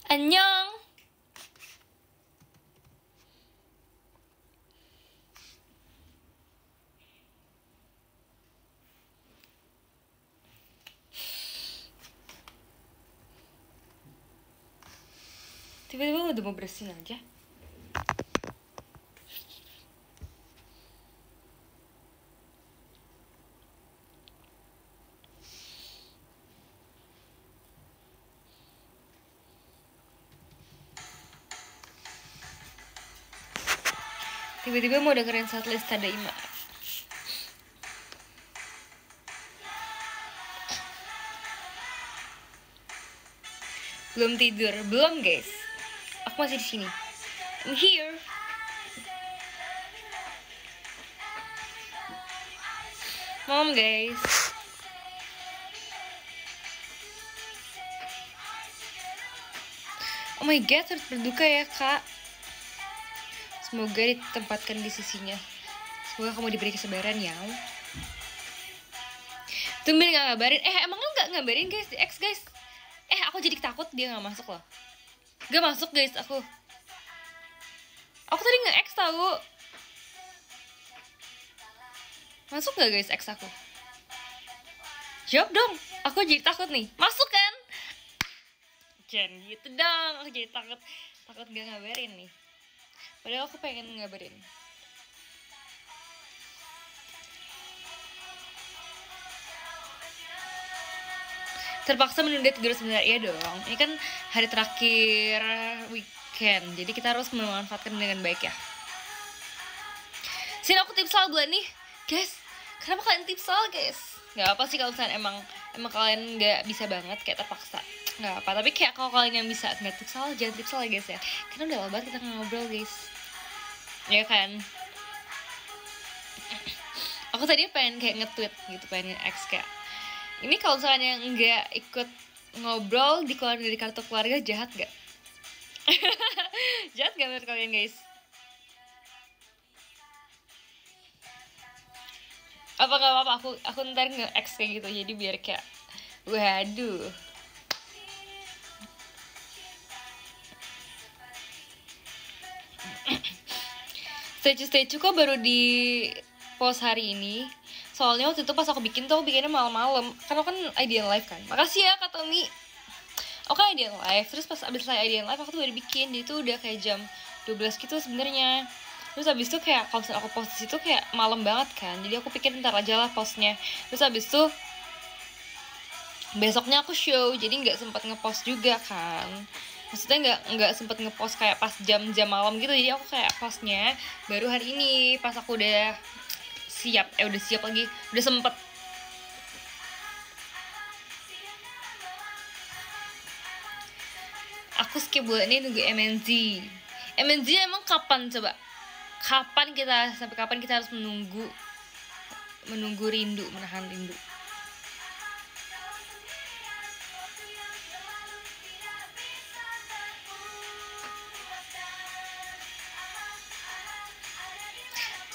Annyeong. Tiba-tiba udah mau bersihin aja. Tiba-tiba mau dengerin setlist Tadaima. Belum tidur, belum guys. Aku masih di sini. I'm here. Mom guys. Oh my god, turut berduka ya kak. Semoga ditempatkan di sisinya. Semoga kamu diberi kesabaran ya. Tumben gak ngabarin. Emang lu gak ngabarin guys di X guys. Aku jadi takut dia gak masuk loh. Gak masuk guys aku. Aku tadi nge-X tau. Masuk gak guys X aku? Jawab dong. Aku jadi takut nih. Masuk kan? Jangan gitu dong. Aku jadi takut gak ngabarin nih. Padahal aku pengen ngabarin. Terpaksa menunda tidur sebenarnya dong. Ini kan hari terakhir weekend. Jadi kita harus memanfaatkan dengan baik ya. Sini aku tips soal bulan nih. Guys, kenapa kalian tips soal guys? Gak apa sih kalau misalnya emang kalian gak bisa banget kayak terpaksa. Gak apa, tapi kayak kalau kalian yang bisa gak tips soal, jangan tips soal ya guys ya. Karena udah lama banget kita ngobrol guys. Ya kan? Aku tadi pengen kayak nge-tweet gitu, pengen X kayak ini kalau misalnya nggak ikut ngobrol dikeluarin dari kartu keluarga, jahat gak? Jahat gak menurut kalian guys? Apa gak apa-apa aku ntar nge-X kayak gitu, jadi biar kayak waduh. Statue kok baru di post hari ini. Soalnya waktu itu pas aku bikin tuh, aku bikinnya malam-malam. Karena kan IDN Live kan. Makasih ya Kak Tommy. Oke, IDN Live. Terus pas abis selesai IDN Live aku tuh baru bikin. Jadi tuh udah kayak jam 12 gitu sebenarnya. Terus abis itu kayak kalau misalnya aku post di situ kayak malam banget kan. Jadi aku pikir ntar aja lah postnya. Terus abis itu besoknya aku show, jadi nggak sempat ngepost juga kan. Maksudnya nggak sempet ngepost kayak pas jam-jam malam gitu. Jadi aku kayak postnya baru hari ini pas aku udah siap, udah siap lagi, udah sempet. Aku skip bulan ini nunggu MNZ. MNZ emang kapan coba? Sampai kapan kita harus menunggu rindu, menahan rindu?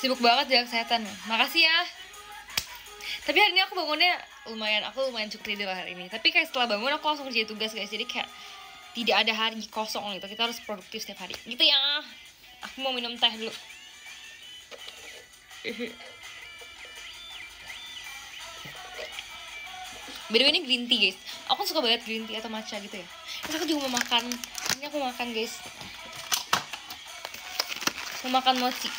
Sibuk banget jaga kesehatan. Makasih ya. Tapi hari ini aku bangunnya lumayan cukup tidur hari ini. Tapi kayak setelah bangun aku langsung kerja tugas guys. Jadi kayak tidak ada hari kosong gitu. Kita harus produktif setiap hari. Gitu ya. Aku mau minum teh dulu. By the way ini green tea guys. Aku suka banget green tea atau matcha gitu ya. Terus aku juga mau makan. Ini aku makan guys. Mau makan mochi.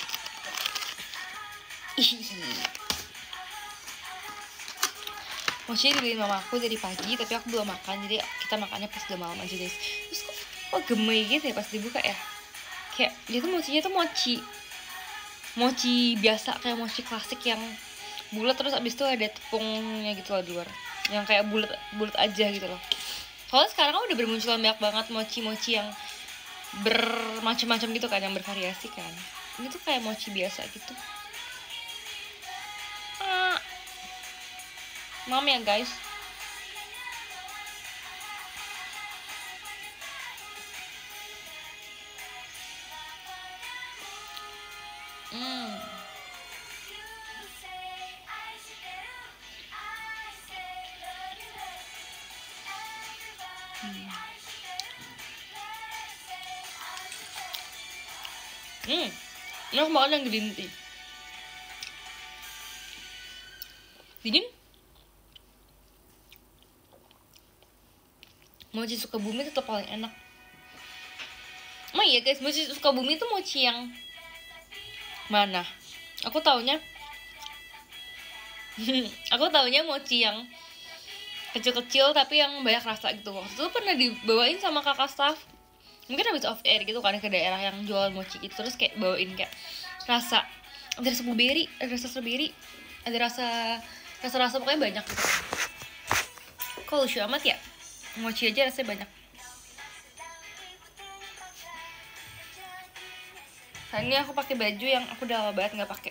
Mochi dibeliin mama aku dari pagi, tapi aku belum makan, jadi kita makannya pas udah malam aja guys. Terus kok gemey gitu ya pas dibuka ya? Kayak dia tuh mochinya tuh mochi biasa, kayak mochi klasik yang bulat terus abis itu ada tepungnya gitu loh di luar, yang kayak bulat aja gitu loh. Soalnya sekarang kan udah bermunculan banyak banget mochi yang bermacam-macam gitu kan, yang bervariasi kan. Ini tuh kayak mochi biasa gitu. Mam ya guys. Ini aku makan yang green tea. Dingin. Mochi Sukabumi tetap paling enak. Emang iya guys, mochi Sukabumi itu mochi yang mana? Aku taunya mochi yang kecil-kecil tapi yang banyak rasa gitu. Waktu itu pernah dibawain sama kakak staff, mungkin habis off air gitu kan, ke daerah yang jual mochi gitu. Terus kayak bawain kayak rasa, ada rasa blueberry, ada rasa strawberry, ada rasa pokoknya banyak gitu. Kok lucu amat ya, mochi aja rasanya banyak. Nah, ini aku pakai baju yang aku udah lama banget nggak pakai.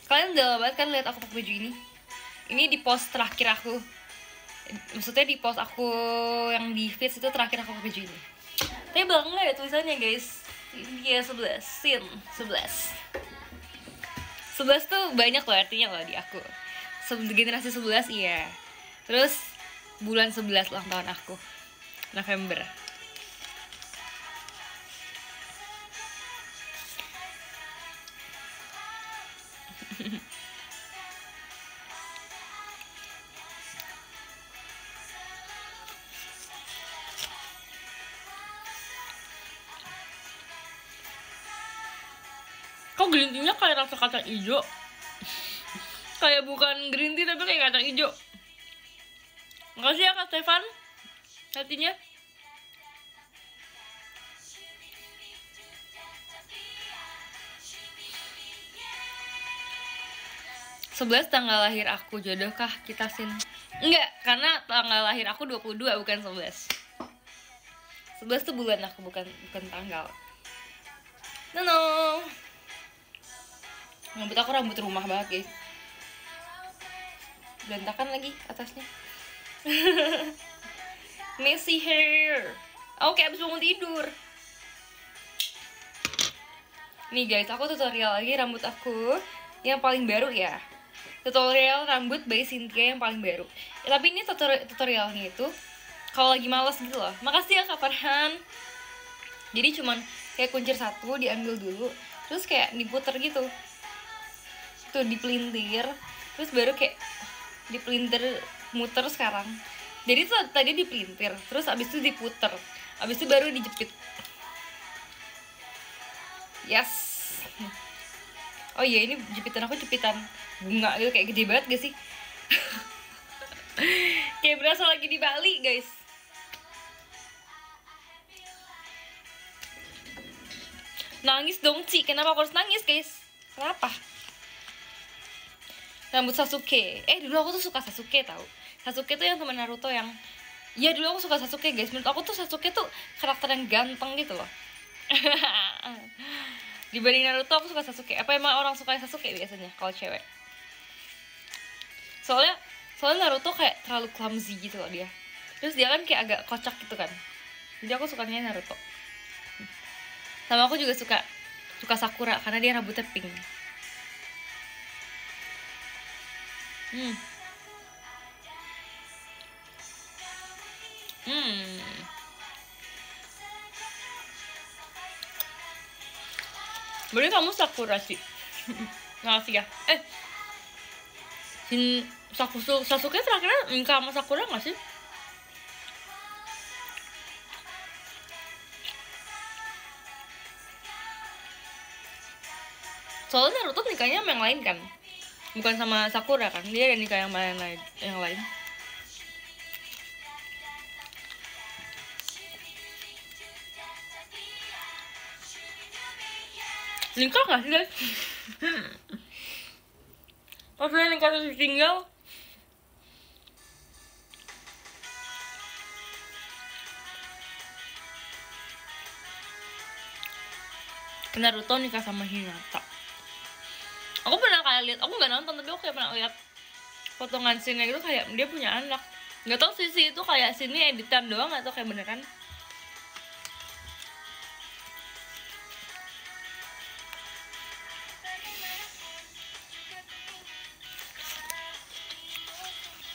Kalian udah lama banget kan lihat aku pakai baju ini. Ini di post terakhir aku, maksudnya di post aku yang di feeds itu terakhir aku pakai baju ini. Tapi belakang nggak ada tulisannya guys. Dia 11 sin 11 tuh banyak loh artinya loh di aku. Generasi 11 iya. Terus bulan 11 ulang tahun aku, November. Kok green tea-nya kayak rasa kacang hijau? Kayak bukan green tea tapi kayak kacang hijau. Makasih ya Kak Stefan hatinya. Sebelas tanggal lahir aku, jodohkah kita Sin? Enggak, karena tanggal lahir aku 22 bukan 11. 11 tuh bulan aku, bukan tanggal. No. Rambut aku rambut rumah banget guys, berantakan lagi atasnya. Messy hair. Oke, abis bangun tidur. Nih guys, aku tutorial lagi rambut aku yang paling baru ya. Tutorial rambut by Cynthia yang paling baru ya, tapi ini tutorialnya itu kalau lagi males gitu loh. Makasih ya Kak Farhan. Jadi cuman kayak kuncir satu diambil dulu, terus kayak diputer gitu tuh, dipelintir, terus baru kayak dipelintir muter sekarang. Jadi tuh tadi dipelintir, terus abis itu diputer, abis itu baru dijepit. Yes. Oh iya, ini jepitan aku jepitan bunga gitu, kayak gede banget gak sih? Kayak berasa lagi di Bali guys. Nangis dong Ci, kenapa aku harus nangis guys? Kenapa? Rambut Sasuke. Dulu aku tuh suka Sasuke tau. Sasuke tuh yang teman Naruto yang, ya dulu aku suka Sasuke guys. Menurut aku tuh Sasuke tuh karakter yang ganteng gitu loh. Dibanding Naruto aku suka Sasuke. Apa emang orang suka Sasuke biasanya kalau cewek? Soalnya Naruto kayak terlalu clumsy gitu loh dia. Terus dia kan kayak agak kocak gitu kan. Jadi aku sukanya Naruto. Sama aku juga suka Sakura karena dia rambutnya pink. Berarti kamu Sakura sih. Makasih ya. Sasuke terakhirnya nikah sama Sakura gak sih? Soalnya Naruto nikahnya sama yang lain kan, bukan sama Sakura kan, dia ada nikah yang lain. Nikah gak sih guys? Maksudnya nikah terus tinggal. Naruto nikah sama Hinata. Aku pernah kayak lihat, aku nggak nonton tapi aku kayak pernah lihat potongan scene gitu, kayak dia punya anak. Nggak tahu sih itu kayak scene editan doang atau kayak beneran.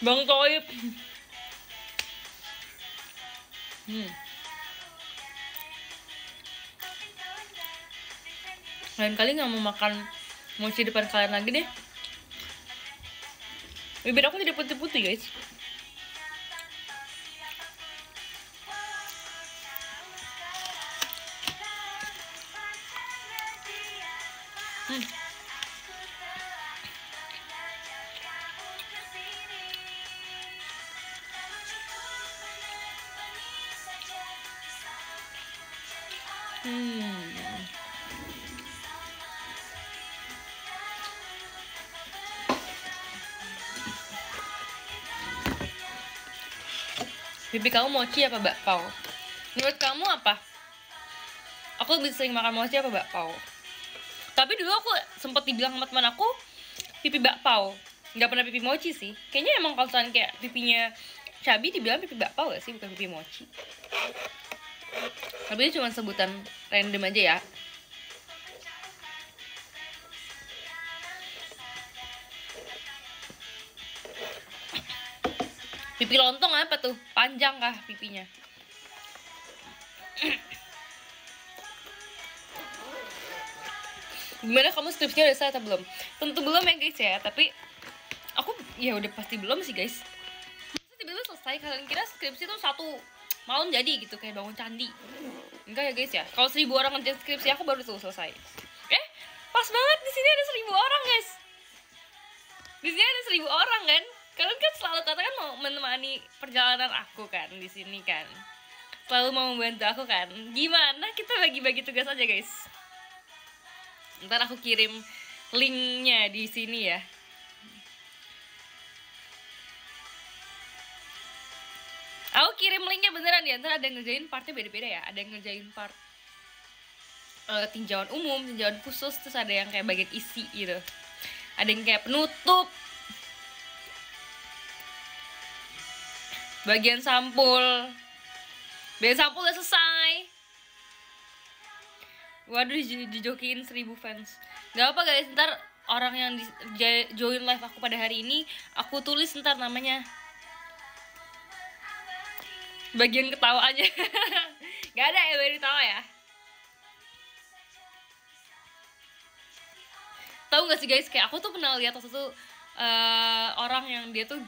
Bang Toib. lain kali nggak mau makan mochi depan kalian lagi deh. Bibir aku tidak putih-putih guys. Pipi kamu mochi apa bakpao? Menurut kamu apa? Aku lebih sering makan mochi apa bakpao? Tapi dulu aku sempat dibilang sama teman aku pipi bakpao, nggak pernah pipi mochi sih. Kayaknya emang kalau misalnya kayak pipinya cabi dibilang pipi bakpao gak sih, bukan pipi mochi. Tapi ini cuma sebutan random aja ya. Pipi lontong apa tuh? Panjang kah pipinya? Gimana kamu skripsinya udah selesai atau belum? Tentu belum ya guys ya, tapi aku ya udah pasti belum sih guys. Masa tiba-tiba selesai, kalian kira skripsi tuh satu malam jadi gitu kayak bangun candi? Enggak ya guys ya. Kalau 1000 orang ngerjain skripsi aku baru tuh selesai. Pas banget di sini ada 1000 orang guys. Di sini ada 1000 orang kan? Kalian kan selalu katakan mau menemani perjalanan aku kan di sini kan. Selalu mau membantu aku kan. Gimana kita bagi-bagi tugas aja guys. Ntar aku kirim linknya di sini ya. Aku kirim linknya beneran ya. Ntar ada yang ngerjain partnya beda-beda ya. Ada yang ngerjain part tinjauan umum, tinjauan khusus, terus ada yang kayak bagian isi gitu. Ada yang kayak penutup, bagian sampul. Bagian sampul udah selesai. Waduh, dijokiin 1000 fans. Gak apa guys, ntar orang yang join live aku pada hari ini aku tulis ntar namanya. Bagian ketawa aja. Gak ada ya bagian ketawa ya. Tahu gak sih guys, kayak aku tuh pernah lihat waktu itu orang yang dia tuh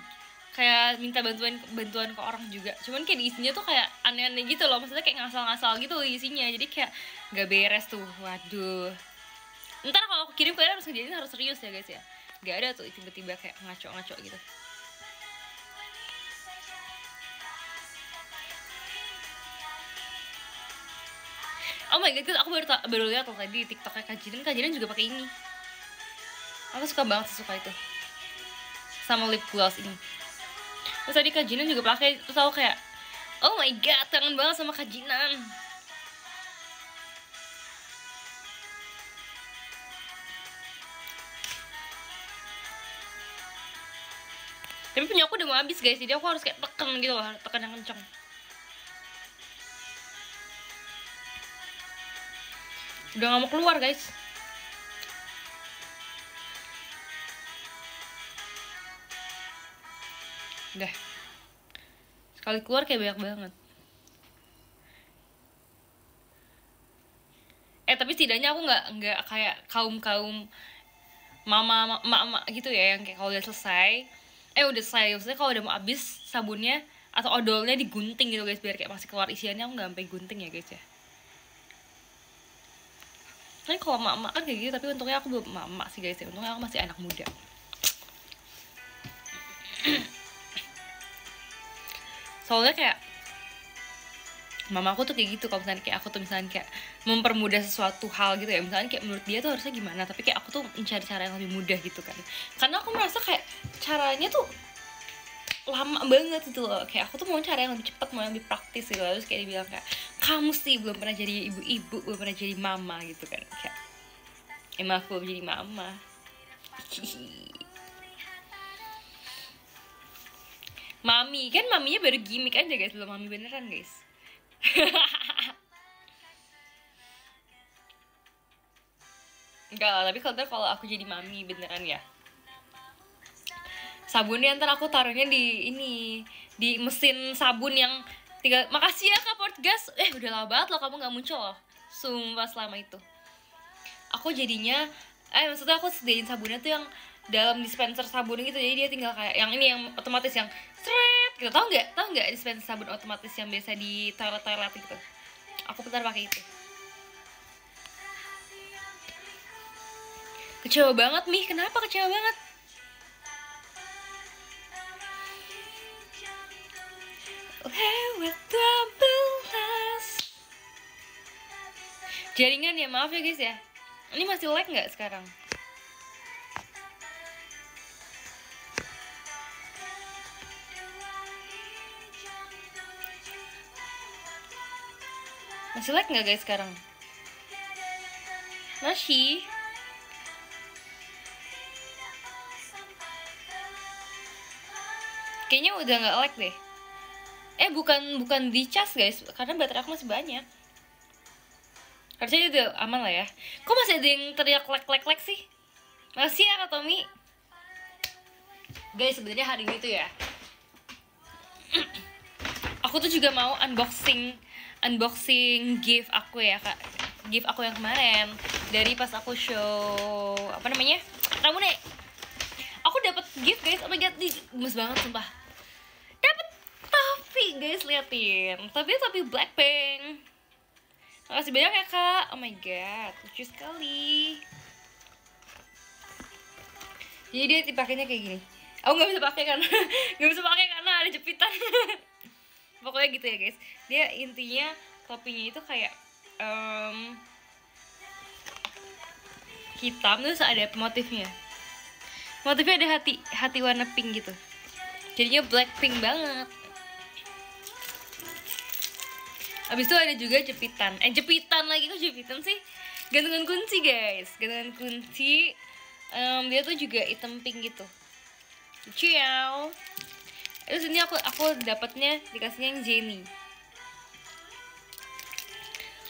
kayak minta bantuan ke orang juga. Cuman kayak di isinya tuh kayak aneh-aneh gitu loh. Maksudnya kayak ngasal-ngasal gitu isinya. Jadi kayak gak beres tuh. Waduh. Ntar kalau aku kirim kalian harus ngejadiin harus serius ya guys ya. Gak ada tuh tiba-tiba kayak ngaco-ngaco gitu. Oh my god, aku baru lihat loh tadi di TikToknya Kajinan juga pakai ini. Aku suka banget, suka itu. Sama lip gloss ini. Terus tadi Kajinan juga pakai, terus aku kayak oh my god, kangen banget sama Kajinan. Tapi punya aku udah mau habis guys, jadi aku harus kayak tekan gitu loh, tekan yang kenceng. Udah gak mau keluar guys. Udah. Sekali keluar kayak banyak banget. Tapi setidaknya aku nggak kayak kaum mama gitu ya, yang kayak kalau udah selesai udah selesai, maksudnya kalau udah mau habis sabunnya atau odolnya digunting gitu guys, biar kayak masih keluar isiannya. Aku nggak sampai gunting ya guys ya. Kan kalau mama kan kayak gitu, tapi untungnya aku belum mama sih guys ya. Untungnya aku masih anak muda. Soalnya kayak mama aku tuh kayak gitu, kalau misalnya kayak aku tuh misalnya kayak mempermudah sesuatu hal gitu ya, misalnya kayak menurut dia tuh harusnya gimana, tapi kayak aku tuh mencari cara yang lebih mudah gitu kan, karena aku merasa kayak caranya tuh lama banget gitu loh. Kayak aku tuh mau cara yang lebih cepat, mau yang lebih praktis gitu. Terus kayak dibilang kayak kamu sih belum pernah jadi ibu-ibu, belum pernah jadi mama gitu kan. Kayak emang aku belum jadi mama. Mami kan, maminya baru gimmick aja guys, belum mami beneran guys. Enggak lah, tapi kalau aku jadi mami beneran ya, sabunnya ntar aku taruhnya di ini, di mesin sabun yang tinggal. Makasih ya Kak Portgas, udah lama banget loh kamu nggak muncul loh, sumpah selama itu. aku jadinya maksudnya aku sediain sabunnya tuh yang dalam dispenser sabun gitu, jadi dia tinggal kayak yang ini yang otomatis yang seret gitu. Tahu nggak dispenser sabun otomatis yang biasa di toilet gitu. Aku bentar pakai itu. Kecewa banget Mi, kenapa kecewa banget? Lewat 12 jaringan ya, maaf ya guys ya. Ini masih lag nggak sekarang? Masih lag nggak guys sekarang? Masih. Kayaknya udah nggak lag deh. Bukan di cas guys, karena baterai aku masih banyak. Harusnya udah aman lah ya. Kok masih ada yang teriak lag sih? Makasih ya Kak Tommy. Guys, sebenarnya hari ini tuh ya, aku tuh juga mau unboxing gift aku ya Kak. Gift aku yang kemarin dari pas aku show apa namanya? Ramune. Aku dapat gift guys. Oh my god, ini gemes banget sumpah. Dapat topi guys, liatin. Topi Blackpink. Makasih banyak ya Kak. Oh my god, lucu sekali. Jadi dia dipakainya kayak gini. Aku nggak bisa pakai karena ada jepitan. Pokoknya gitu ya guys. Dia intinya topinya itu kayak hitam terus ada motifnya. Motifnya ada hati warna pink gitu. Jadinya Blackpink banget. Abis itu ada juga jepitan. Jepitan lagi, kok jepitan sih? Gantungan kunci guys. Gantungan kunci. Dia tuh juga hitam pink gitu. Lucu ya. Terus ini aku dapatnya dikasihnya yang Jenny.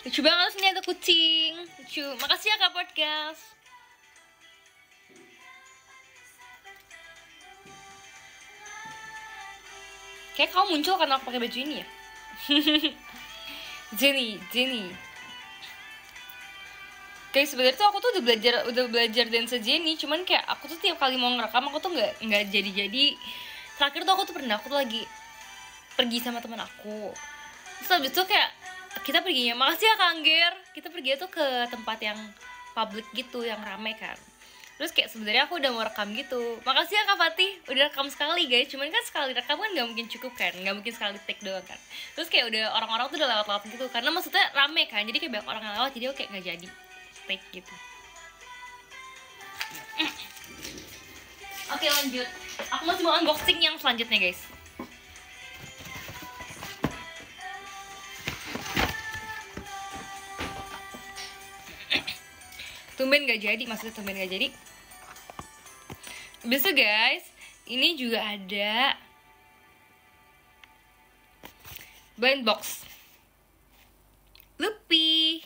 Lucu banget, sini ada kucing. Lucu. Makasih ya Kak Podcast. Kayak kamu muncul karena aku pakai baju ini ya. Jenny. Kayak sebenarnya tuh aku tuh udah belajar dansa Jenny, cuman kayak aku tuh tiap kali mau ngerekam aku tuh nggak jadi. Terakhir tuh aku tuh lagi pergi sama teman aku. Terus habis itu kayak kita perginya, makasih ya Kak Angger. Kita pergi tuh ke tempat yang public gitu, yang rame kan. Terus kayak sebenarnya aku udah mau rekam gitu. Makasih ya Kak Fatih, udah rekam sekali guys. Cuman kan sekali rekam kan nggak mungkin cukup kan, nggak mungkin sekali take doang kan. Terus kayak udah orang-orang tuh udah lewat gitu, karena maksudnya rame kan. Jadi kayak banyak orang yang lewat, jadi aku kayak nggak jadi take gitu. Oke lanjut. Aku masih mau unboxing yang selanjutnya guys. Tumben gak jadi, maksudnya tumben gak jadi. Besok guys, ini juga ada blind box Lupi.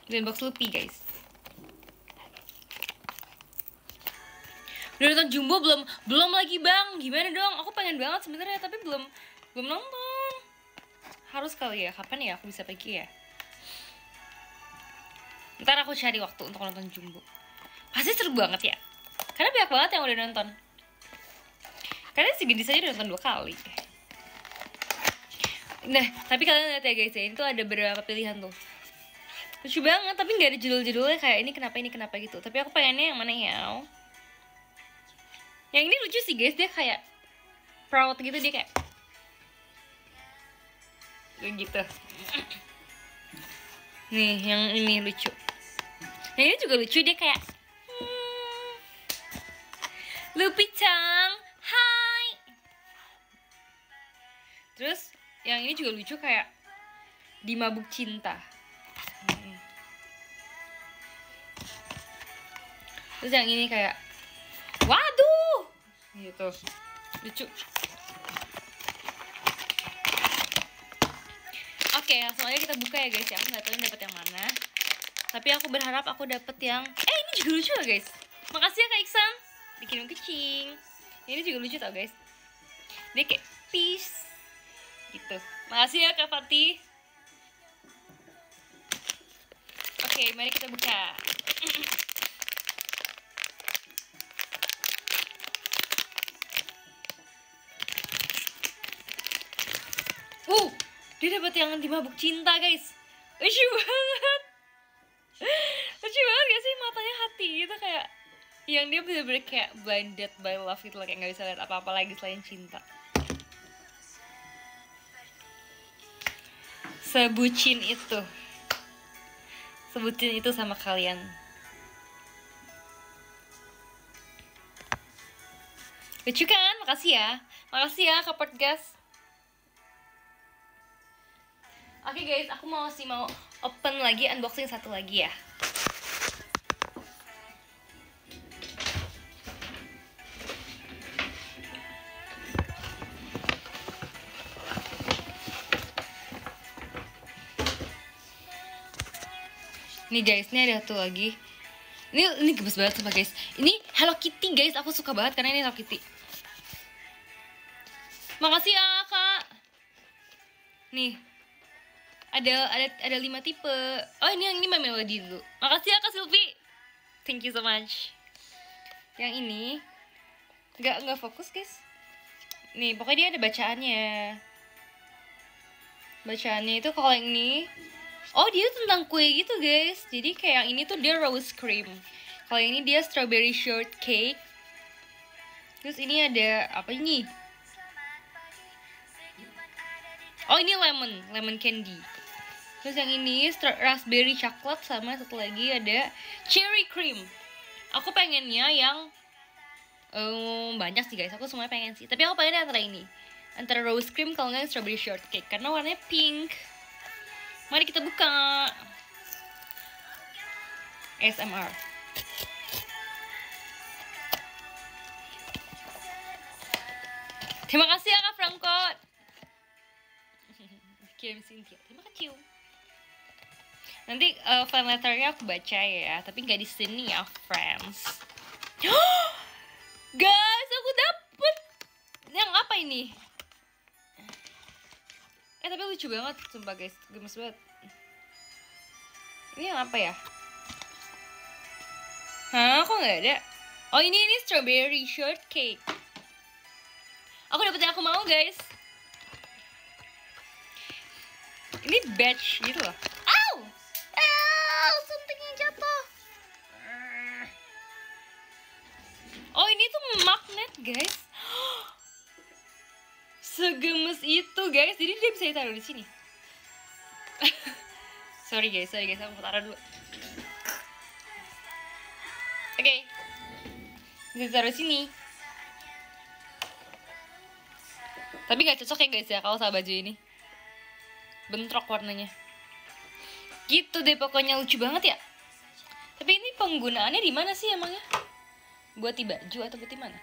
Blind box Lupi guys. Udah nonton Jumbo belum lagi bang, gimana dong? Aku pengen banget sebenarnya tapi belum nonton. Harus kali ya, kapan ya aku bisa pergi ya? Ntar aku cari waktu untuk nonton Jumbo. Pasti seru banget ya, karena banyak banget yang udah nonton. Karena si Gendis aja udah nonton 2 kali. Nah, tapi kalian lihat ya guys ya, ini tuh ada beberapa pilihan tuh. Lucu banget, tapi nggak ada judul-judulnya kayak ini kenapa gitu. Tapi aku pengennya yang mana ya? Yang ini lucu sih guys, dia kayak proud gitu, dia kayak gitu. Nih, yang ini lucu. Yang ini juga lucu, dia kayak Lupi-chan, hai. Terus yang ini juga lucu kayak di Mabuk Cinta. Terus yang ini kayak waduh gitu, lucu. Oke, langsung aja kita buka ya guys ya. Aku nggak tahu dapet yang mana, tapi aku berharap aku dapet yang ini juga lucu ya guys. Makasih ya Kak Iksan, dikirim kucing. Ini juga lucu tau guys. Dia kayak peace Gitu. Makasih ya Kak Fatih. Oke, mari kita buka. Dia dapat yang di Mabuk Cinta, guys. Lucu banget. Lucu banget gak sih, matanya hati gitu, kayak yang dia bener-bener kayak blinded by love gitu loh, kayak gak bisa lihat apa-apa lagi selain cinta. Sebutin itu sama kalian. Lucu kan? Makasih ya Kak Podcast. Oke guys, aku mau open lagi, unboxing satu lagi ya. Nih guys, ini ada satu lagi. Ini gemes banget sama guys. Ini Hello Kitty guys, aku suka banget karena ini Hello Kitty. Makasih ya Kak. Nih. Ada 5 tipe. Oh, ini My Melody dulu. Makasih ya Kak Silvi. Thank you so much. Yang ini nggak fokus guys. Nih pokoknya dia ada bacaannya. Bacaannya itu kalau yang ini, oh dia tentang kue gitu guys. Jadi kayak yang ini tuh dia rose cream. Kalau ini dia strawberry shortcake. Terus ini ada apa ini? Oh ini lemon candy. Terus yang ini raspberry coklat, sama satu lagi ada cherry cream. Aku pengennya yang banyak sih guys, aku semuanya pengen sih. Tapi aku pengennya antara ini, antara rose cream kalau nggak strawberry shortcake karena warnanya pink. Mari kita buka. ASMR. Terima kasih ya Kak Franco. Kirim Cynthia, terima kasih. Nanti fan letternya aku baca ya, tapi nggak di sini ya, friends. Guys, aku dapet yang apa ini? Tapi lucu banget, sumpah guys, gemes banget. Ini yang apa ya? Hah, kok nggak ada? Oh ini strawberry shortcake. Aku dapet yang aku mau guys. Ini batch gitu loh. Suntiknya jatuh. Oh ini tuh magnet guys. Segemes itu guys. Jadi dia bisa ditaruh di sini. sorry guys, aku mau taruh dulu. Oke. Bisa ditaruh di sini. Tapi nggak cocok ya guys ya kalau sama baju ini. Bentrok warnanya. Gitu deh pokoknya, lucu banget ya. Tapi ini penggunaannya di mana sih emangnya? Buat di baju atau buat di mana?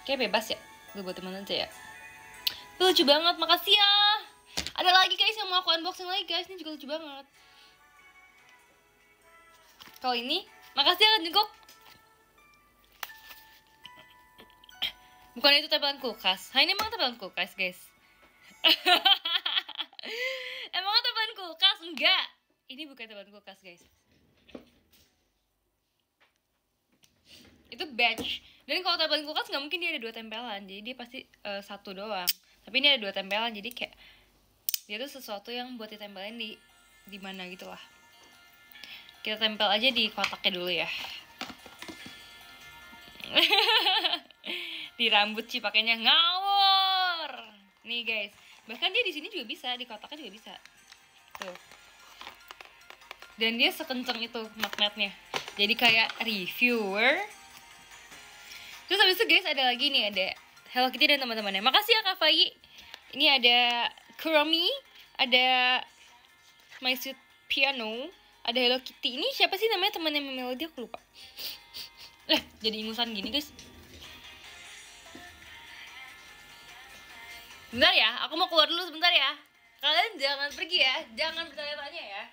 Kayak bebas ya. Gue buat di mana aja ya. Lucu banget, makasih ya. Ada lagi guys yang mau aku unboxing lagi guys. Ini juga lucu banget. Kalau ini, makasih ya Jengkok. Bukan itu tempelan kulkas. Ini emang tempelan kulkas guys. Emang tempelan kulkas? Enggak. Ini bukan tempelan kulkas guys. Itu batch. Dan kalau tempelan kulkas nggak mungkin dia ada 2 tempelan. Jadi dia pasti 1 doang. Tapi ini ada 2 tempelan. Jadi kayak dia tuh sesuatu yang buat ditempelin di mana gitu lah. Kita tempel aja di kotaknya dulu ya. Di rambut sih pakainya ngawur. Nih guys. Bahkan dia di sini juga bisa, di kotaknya juga bisa. Tuh. Dan dia sekencang itu magnetnya. Jadi kayak reviewer. Terus habis itu guys ada lagi nih, ada Hello Kitty dan teman-temannya. Makasih ya Kak Fai. Ini ada Kuromi, ada My Sweet Piano, ada Hello Kitty. Ini siapa sih namanya temannya Melody, aku lupa. Jadi ingusan gini guys. Bentar ya, aku mau keluar dulu sebentar ya. Kalian jangan pergi ya, jangan bertanya-tanya ya.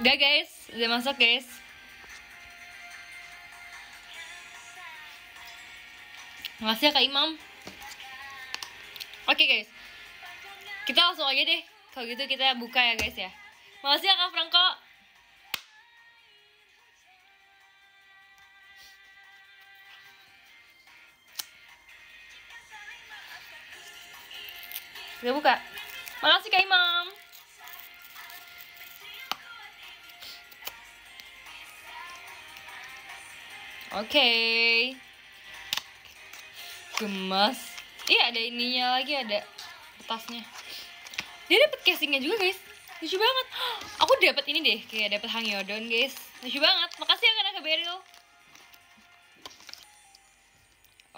Gak guys, udah masuk guys. Makasih ya Kak Imam. Oke guys, kita langsung aja deh. Kalau gitu kita buka ya guys ya. Makasih ya Kak Franco. Kita buka. Makasih Kak Imam. Oke. Gemas. Iya ada ininya lagi, ada kertasnya. Dia dapet casingnya juga guys. Lucu banget. Aku dapat ini deh, kayak dapat Hangyodon guys. Lucu banget. Makasih ya Kak Beril.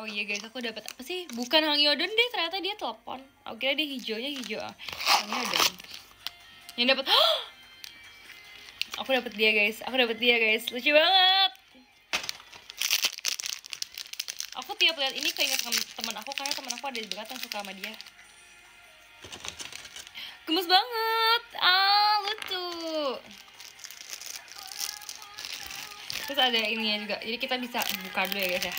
Oh iya guys, aku dapat apa sih? Bukan Hangyodon deh, ternyata dia telepon. Aku kira dia hijaunya hijau. Hangyodon. Yang dapat aku dapat dia guys. Aku dapat dia guys. Lucu banget. Aku tiap lihat ini keinget teman aku karena teman aku ada banget yang suka sama dia. Gemes banget. Lucu. Terus ada ininya juga. Jadi kita bisa buka dulu ya guys ya.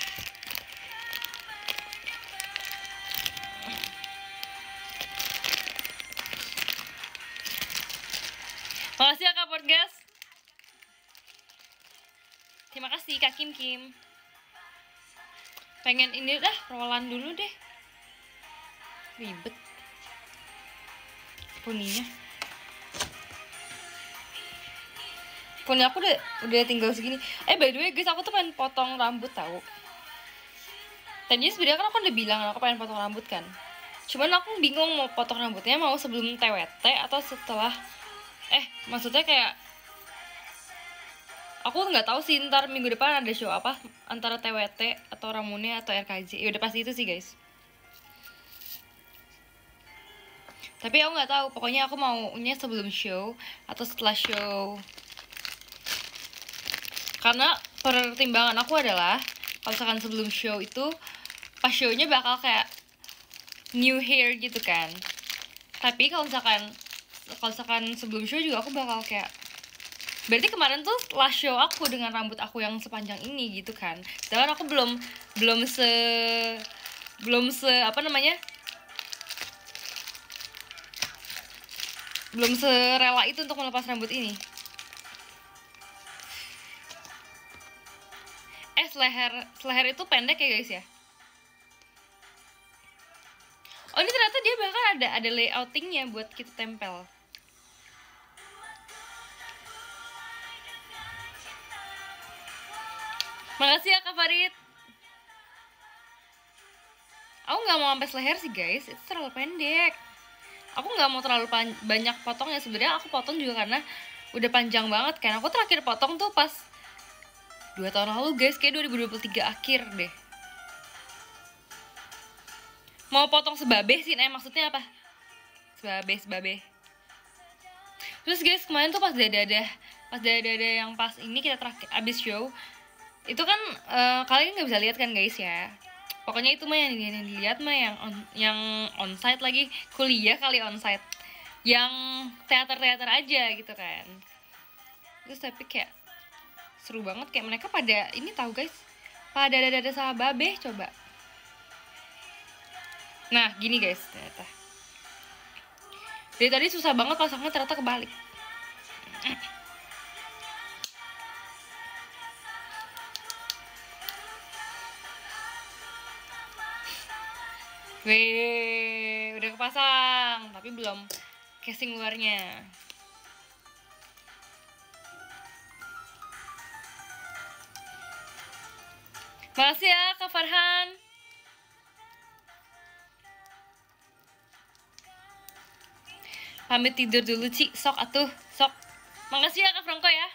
Makasih ya Kak Portgas. Terima kasih Kak Kim Kim. Pengen ini dah, rollan dulu deh. Ribet poninya. Poni aku udah tinggal segini. By the way guys, aku tuh pengen potong rambut tahu. Tadinya sebenarnya kan aku udah bilang aku pengen potong rambut kan. Cuman aku bingung mau potong rambutnya mau sebelum TWT atau setelah. Maksudnya kayak aku nggak tahu sih ntar minggu depan ada show apa antara TWT atau Ramune atau RKJ. Ya udah pasti itu sih guys. Tapi aku nggak tahu. Pokoknya aku maunya sebelum show atau setelah show. Karena pertimbangan aku adalah kalau misalkan sebelum show itu pas shownya bakal kayak new hair gitu kan. Tapi kalau misalkan sebelum show juga aku bakal kayak berarti kemarin tuh last show aku dengan rambut aku yang sepanjang ini gitu kan. Sedangkan aku belum serela itu untuk melepas rambut ini. Seleher itu pendek ya guys ya. Oh ini ternyata dia bahkan ada layoutingnya buat kita tempel. Makasih ya Kak Farid. Aku nggak mau sampai seleher sih guys, itu terlalu pendek. Aku nggak mau terlalu banyak potongnya. Sebenarnya aku potong juga karena udah panjang banget kan. Aku terakhir potong tuh pas 2 tahun lalu guys, kayak 2023 akhir deh. Mau potong sebabe sih, maksudnya apa? Sebabe. Terus guys, kemarin tuh pas dada yang pas ini kita terakhir abis show, itu kan kalian nggak bisa lihat kan guys ya. Pokoknya itu mah yang dilihat mah yang onsite lagi, kuliah kali onsite, yang teater aja gitu kan. Terus tapi kayak seru banget, kayak mereka pada ini tahu guys, pada dada sama babe coba. Nah gini guys, ternyata dari tadi susah banget pasangnya, ternyata kebalik. Wih, udah kepasang, tapi belum casing luarnya. Makasih ya Kak Farhan. Pamit tidur dulu Ci, sok atuh, sok. Makasih ya Kak Franco ya.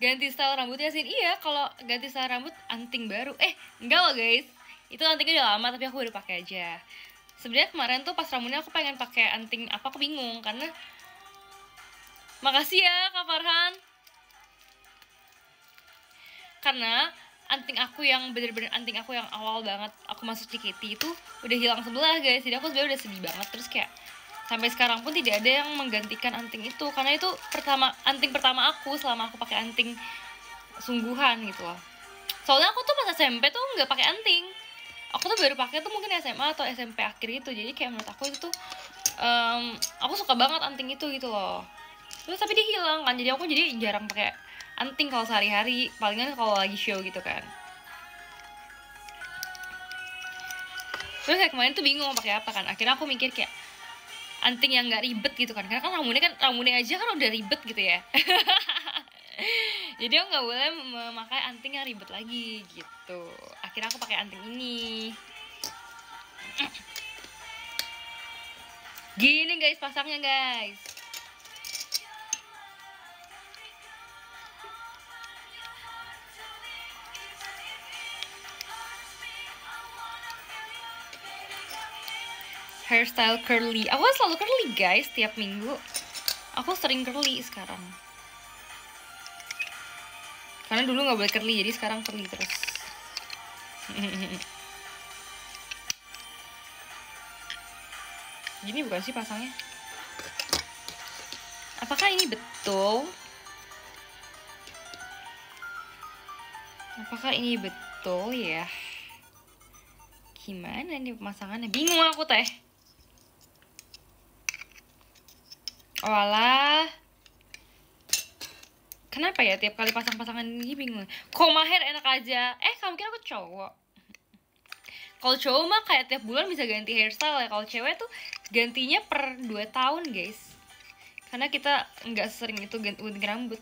Ganti style rambutnya Sin. Iya, kalau ganti style rambut anting baru. Enggak loh guys. Itu antingnya udah lama tapi aku udah pakai aja. Sebenarnya kemarin tuh pas rambutnya aku pengen pakai anting apa, aku bingung karena. Makasih ya Kak Farhan. Karena anting aku yang bener-bener anting aku yang awal banget aku masuk JKT itu udah hilang sebelah guys. Jadi aku sebenarnya udah sedih banget. Terus kayak Sampai sekarang pun tidak ada yang menggantikan anting itu, karena itu anting pertama aku selama aku pakai anting sungguhan gitu loh. Soalnya aku tuh pas SMP tuh nggak pakai anting, aku tuh baru pakai tuh mungkin SMA atau SMP akhir gitu. Jadi kayak menurut aku itu tuh aku suka banget anting itu gitu loh. Terus tapi dia hilang kan, jadi aku jarang pakai anting kalau sehari-hari, palingan kalau lagi show gitu kan. Terus kayak kemarin tuh bingung mau pakai apa kan, akhirnya aku mikir kayak anting yang nggak ribet gitu kan, karena kan rambutnya aja kan udah ribet gitu ya. Jadi aku nggak boleh memakai anting yang ribet lagi gitu. Akhirnya aku pakai anting ini. Gini guys pasangnya guys. Hairstyle curly. Aku selalu curly guys, tiap minggu. Aku sering curly sekarang. Karena dulu nggak boleh curly, jadi sekarang curly terus. Gini bukan sih pasangnya? Apakah ini betul? Apakah ini betul ya? Gimana nih pemasangannya? Bingung aku teh. Oh alah. Kenapa ya tiap kali pasang-pasangan ini bingung? Kok mahir enak aja. Kamu kira aku cowok? Kalau cowok mah kayak tiap bulan bisa ganti hairstyle ya. Kalau cewek tuh gantinya per 2 tahun guys. Karena kita nggak sering itu ganti rambut.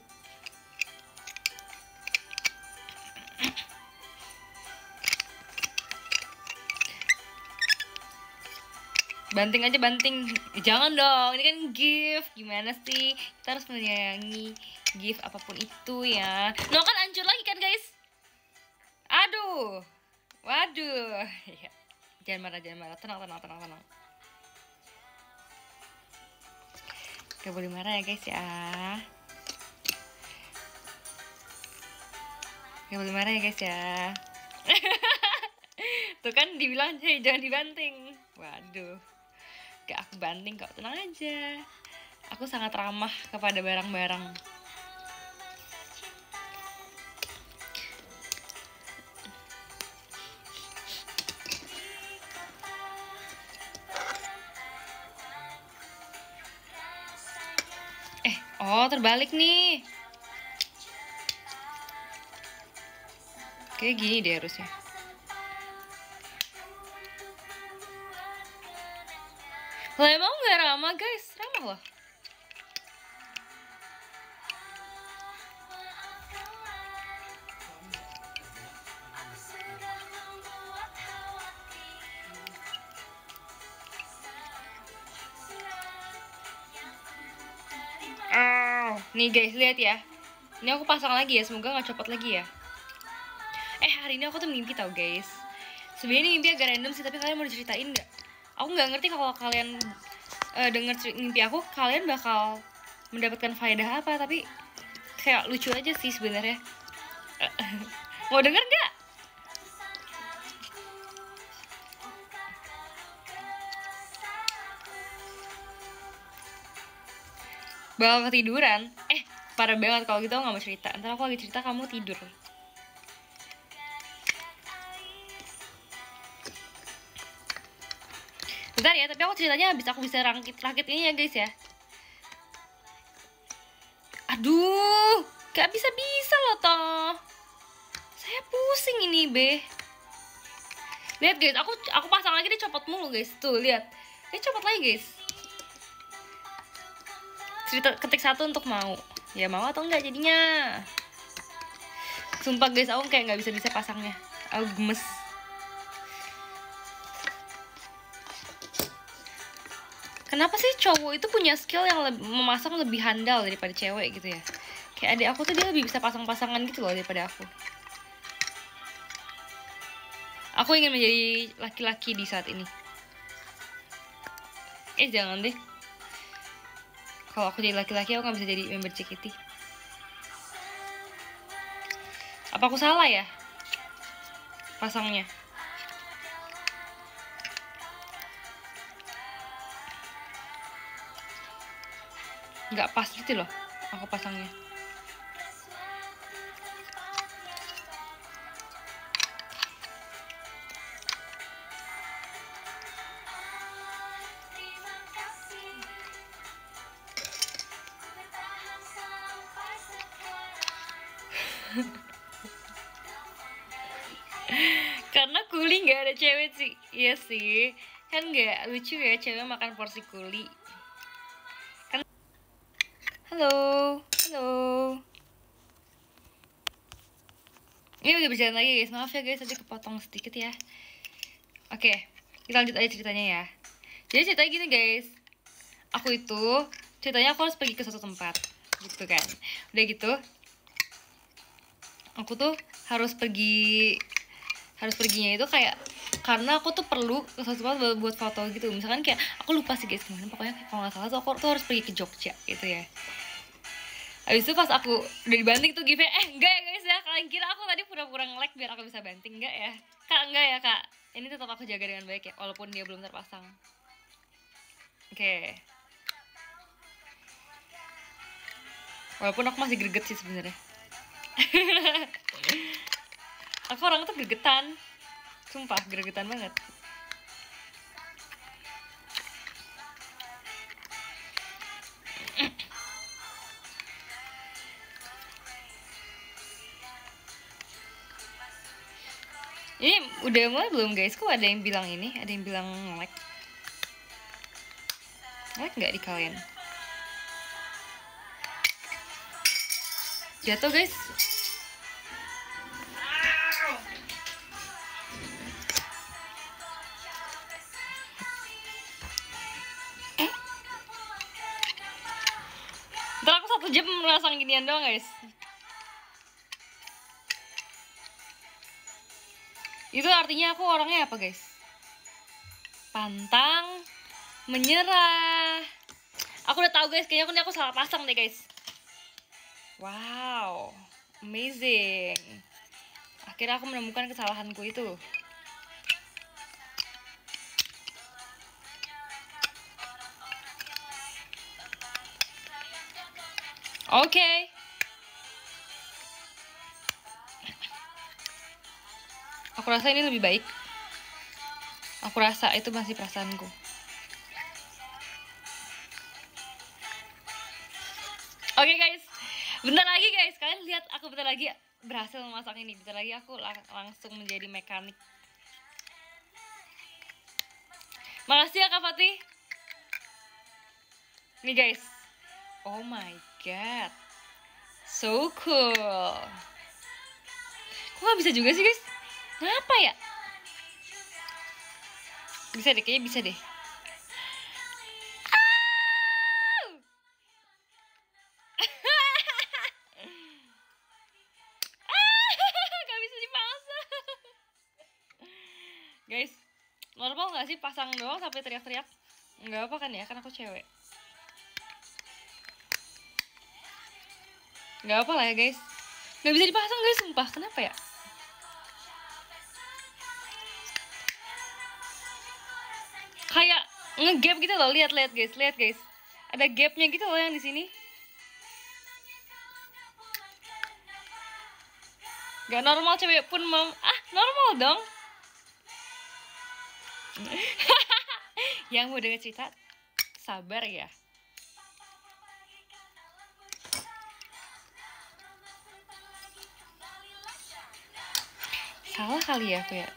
Banting aja banting. Jangan dong, ini kan gift. Gimana sih? Kita harus menyayangi gift apapun itu ya. No kan hancur lagi kan guys? Aduh. Waduh. Jangan marah. Tenang. Gak boleh marah ya guys ya. Gak boleh marah ya guys ya. Tuh kan dibilang, hey jangan dibanting. Waduh. Gak aku banting kok, tenang aja. Aku sangat ramah kepada barang-barang. Oh terbalik nih. Kayak gini deh harusnya. Lah emang gak ramah guys? Ramah loh. Nih guys lihat ya. Ini aku pasang lagi ya, semoga gak copot lagi ya. Hari ini aku tuh mimpi tau guys. Sebenarnya ini mimpi agak random sih, tapi kalian mau diceritain nggak? Aku nggak ngerti kalau kalian denger mimpi aku, kalian bakal mendapatkan faedah apa, tapi kayak lucu aja sih sebenarnya. Mau denger nggak? Bakal ketiduran. Parah banget kalau gitu aku nggak mau cerita. Ntar aku lagi cerita kamu tidur. Bentar ya, tapi aku ceritanya habis aku bisa rakit ini ya guys ya. Aduh, gak bisa loh toh. Saya pusing ini be. Lihat guys, aku pasang lagi, dia copot mulu guys. Tuh lihat, dia copot lagi guys. Cerita ketik 1 untuk mau. Ya mau atau enggak jadinya. Sumpah guys, aku kayak nggak bisa pasangnya. Aku gemes. Kenapa sih cowok itu punya skill yang memasang lebih handal daripada cewek gitu ya? Kayak adik aku tuh dia lebih bisa pasang-pasangan gitu loh daripada aku. Aku ingin menjadi laki-laki di saat ini. Jangan deh. Kalau aku jadi laki-laki aku gak bisa jadi member JKT. Apa aku salah ya pasangnya? nggak pas gitu loh aku pasangnya. Karena kuli nggak ada cewek sih. Iya sih, kan nggak lucu ya cewek makan porsi kuli kan. Halo, halo. Ini udah berjalan lagi guys, maaf ya guys tadi kepotong sedikit ya. Oke, kita lanjut aja ceritanya ya. Jadi ceritanya gini guys, aku itu ceritanya aku harus pergi ke suatu tempat gitu kan. Udah gitu aku tuh harus perginya itu kayak karena aku tuh perlu ke suatu tempat buat foto gitu. Misalkan kayak aku lupa sih guys kemana, pokoknya kalau nggak salah tuh aku tuh harus pergi ke Jogja gitu ya. Habis itu pas aku udah dibanting tuh give enggak ya guys ya, kalian kira aku tadi pura-pura nge-lag biar aku bisa banting? Enggak ya kak, enggak ya kak, ini tetap aku jaga dengan baik ya walaupun dia belum terpasang. Oke. Walaupun aku masih greget sih sebenarnya. Aku orang tuh gregetan, sumpah gregetan banget. Ini udah mulai belum guys? Kok ada yang bilang ini? Ada yang bilang like? Like nggak di kalian? Jatuh guys. Ntar aku 1 jam merasang ginian doang guys. Itu artinya aku orangnya apa guys? Pantang menyerah. Aku udah tahu guys, kayaknya aku salah pasang deh guys. Wow, amazing. Akhirnya aku menemukan kesalahanku itu. Oke. Aku rasa ini lebih baik. Aku rasa itu masih perasaanku. Oke guys, bentar lagi guys, kalian lihat aku bentar lagi berhasil memasak ini. Bentar lagi aku langsung menjadi mekanik. Makasih ya Kak Fatih. Nih guys, oh my god, so cool. Kok gak bisa juga sih guys? Kenapa ya? Bisa deh, kayaknya bisa deh. Gak bisa dipasang. Guys, normal gak sih pasang doang sampai teriak-teriak? Nggak apa kan ya, kan aku cewek. Nggak apa lah ya guys. Nggak bisa dipasang guys, sumpah. Kenapa ya? Kayak nge-gap gitu loh, lihat guys. Ada gapnya gitu loh yang di sini. Gak normal cewek pun normal dong. Yang mau denger cerita, sabar ya. Salah kali ya aku ya.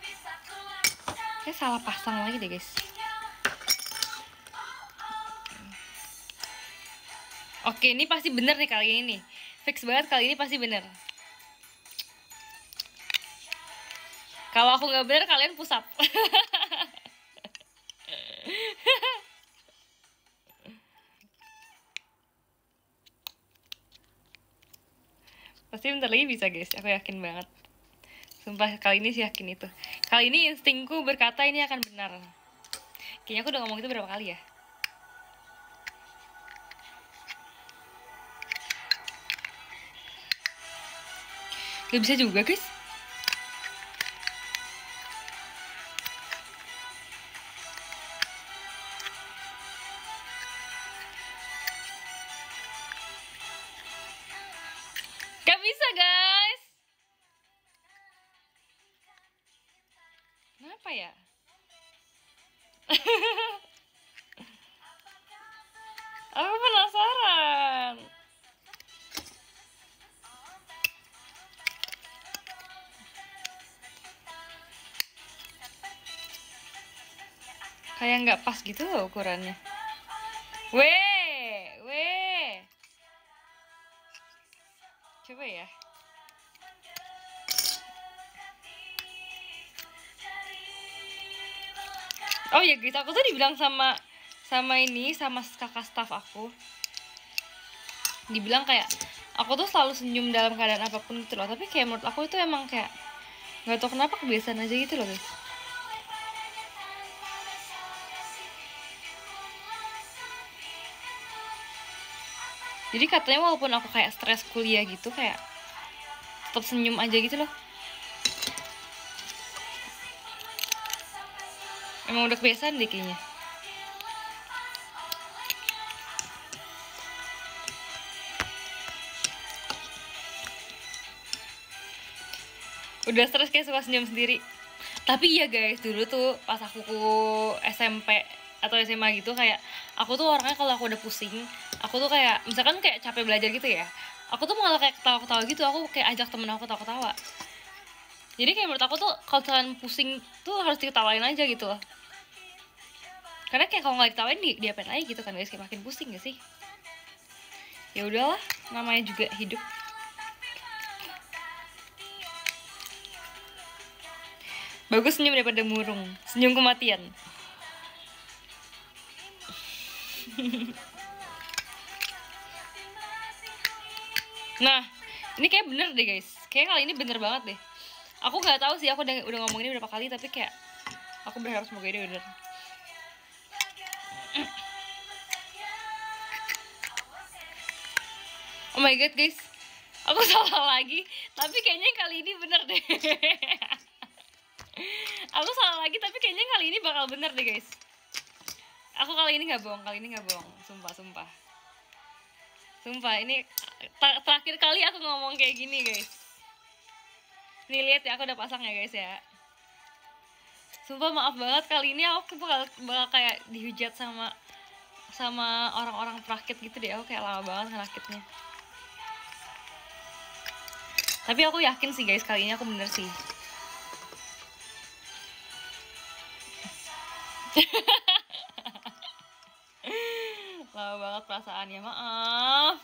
Kayak salah pasang lagi deh guys. Oke, ini pasti bener nih kali ini. Fix banget kali ini pasti bener. Kalau aku nggak bener, kalian push up. Pasti bentar lagi bisa guys, aku yakin banget. Sumpah kali ini sih yakin itu. Kali ini instingku berkata ini akan benar. Kayaknya aku udah ngomong itu berapa kali ya. Gak bisa juga guys. bisa guys. Kenapa ya? Aku penasaran. Kayak nggak pas gitu loh ukurannya. Weh. Coba ya. Oh ya guys, aku tuh dibilang sama kakak staff aku. Dibilang kayak aku tuh selalu senyum dalam keadaan apapun gitu loh. Tapi kayak menurut aku itu emang kayak nggak tahu kenapa kebiasaan aja gitu loh guys. Jadi katanya walaupun aku kayak stres kuliah gitu kayak tetap senyum aja gitu loh. Emang udah kebiasaan deh kayaknya. Udah stres kayak suka senyum sendiri. Tapi iya guys, dulu tuh pas aku SMP atau SMA gitu kayak aku tuh orangnya kalau aku udah pusing, aku tuh kayak misalkan kayak capek belajar gitu ya, aku tuh malah kayak ketawa-ketawa gitu, aku kayak ajak temen aku ketawa-ketawa. Jadi kayak menurut aku tuh kalau kalian pusing tuh harus diketawain aja gitu loh. Karena kayak kalau nggak ditawain diapain lagi gitu kan guys, kayak makin pusing gak sih? Ya udahlah, namanya juga hidup. Bagus senyum daripada murung. Senyum kematian. Nah, ini kayak bener deh guys. Kayak kali ini bener banget deh. Aku nggak tahu sih, aku udah ngomong ini berapa kali, tapi kayak aku berharap semoga ini bener. Oh my god guys, aku salah lagi. Tapi kayaknya kali ini bener deh. Aku salah lagi, tapi kayaknya kali ini bakal bener deh guys. Aku kali ini nggak bohong, sumpah. Sumpah, ini terakhir kali aku ngomong kayak gini guys. Nih lihat ya, aku udah pasang ya guys ya. Sumpah maaf banget, kali ini aku bakal kayak dihujat sama orang-orang perakit gitu deh. Aku kayak lama banget ngerakitnya. Tapi aku yakin sih guys, kali ini aku bener sih. Lama banget perasaannya, maaf.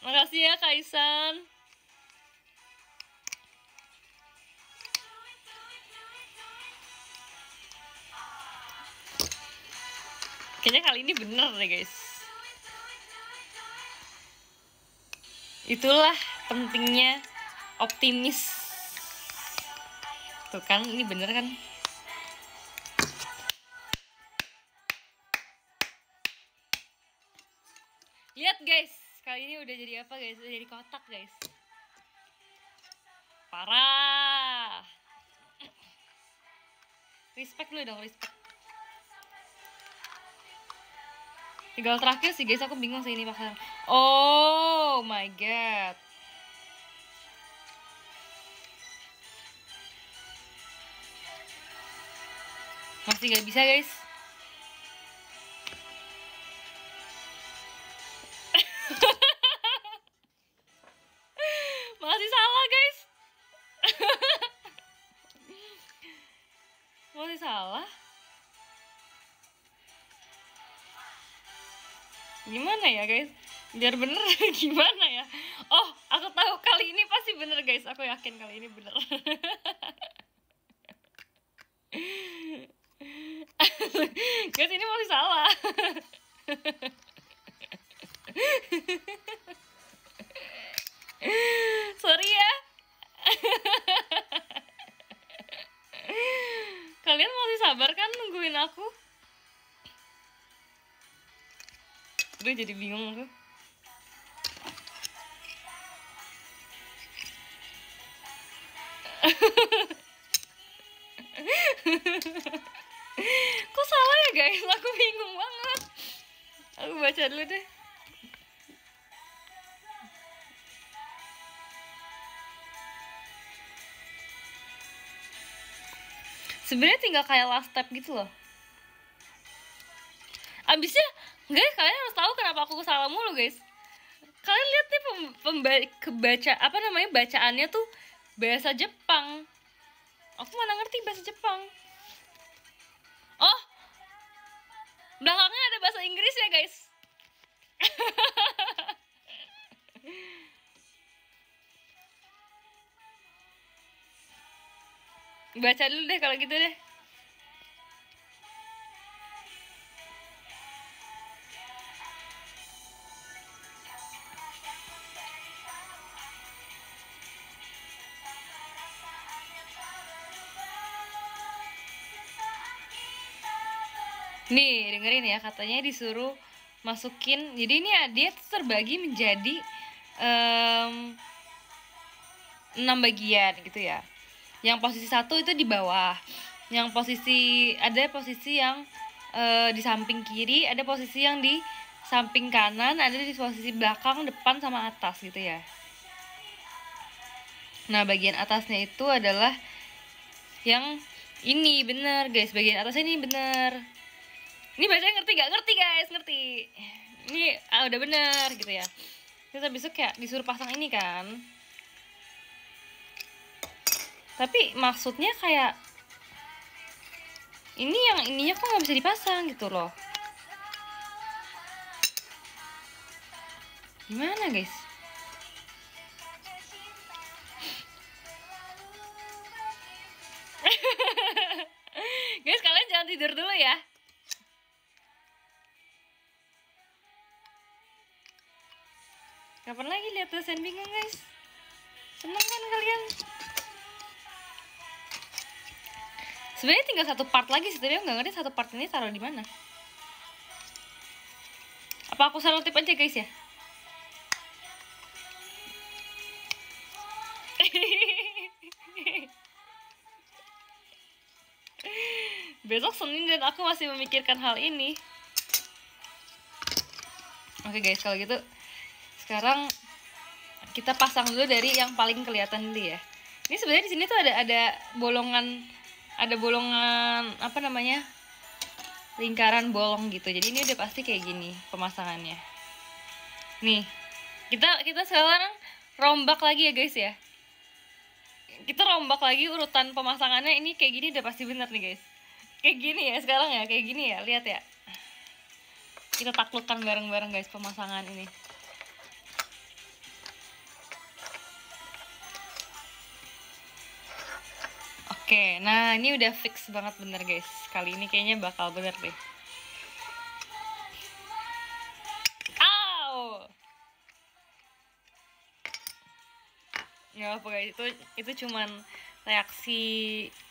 Makasih ya Kaisan. Kayaknya kali ini bener deh guys. Itulah pentingnya optimis. Tuh kan, ini bener kan? Lihat guys, kali ini udah jadi apa guys? Udah jadi kotak guys. Parah. Respect lu dong, respect. Tinggal terakhir sih guys, aku bingung sih ini pakai. Oh my god. Masih gak bisa guys. Masih salah guys. Masih salah. Gimana ya guys? Biar bener gimana ya? Oh, aku tahu kali ini pasti bener guys. Aku yakin kali ini bener. Guys, ini masih salah. Sorry ya. Kalian masih sabar kan nungguin aku? Udah jadi bingung aku. Kok salah ya guys? Aku bingung banget. Aku baca dulu deh. Sebenarnya tinggal kayak last step gitu loh. Abisnya, guys, kalian harus tahu kenapa aku salah mulu, guys. Kalian lihat nih bacaannya tuh bahasa Jepang. Aku mana ngerti bahasa Jepang. Oh, belakangnya ada bahasa Inggris ya, guys. Baca dulu deh kalau gitu deh. Nih, dengerin ya, katanya disuruh masukin. Jadi ini dia terbagi menjadi 6 bagian gitu ya. Yang posisi 1 itu di bawah. Yang ada posisi yang di samping kiri, ada posisi yang di samping kanan, ada di posisi belakang, depan sama atas gitu ya. Nah, bagian atasnya itu adalah yang ini, bener guys. Bagian atasnya ini bener. Ini bacanya ngerti gak? Ngerti guys, ngerti. Ini udah bener gitu ya. Terus habis itu kayak disuruh pasang ini kan. Tapi maksudnya kayak ini yang ininya kok nggak bisa dipasang gitu loh. Gimana guys? Guys, kalian jangan tidur dulu ya. Kapan lagi lihat dosen bingung guys? Seneng kan kalian? Sebenarnya tinggal satu part lagi sih, tapi aku nggak ngerti satu part ini taruh di mana. Apa aku selotip aja guys ya? Besok Senin dan aku masih memikirkan hal ini. Oke guys, kalau gitu sekarang kita pasang dulu dari yang paling kelihatan dulu ya. Ini sebenarnya di sini tuh ada bolongan apa namanya, lingkaran bolong gitu. Jadi ini udah pasti kayak gini pemasangannya. Nih, kita sekarang rombak lagi ya guys ya. Kita rombak lagi urutan pemasangannya. Ini kayak gini udah pasti bener nih guys. Kayak gini ya sekarang ya, kayak gini ya, lihat ya. Kita taklukkan bareng-bareng guys pemasangan ini. Oke, nah ini udah fix banget bener guys. Kali ini kayaknya bakal bener deh. Au! Nggak apa guys, itu cuman reaksi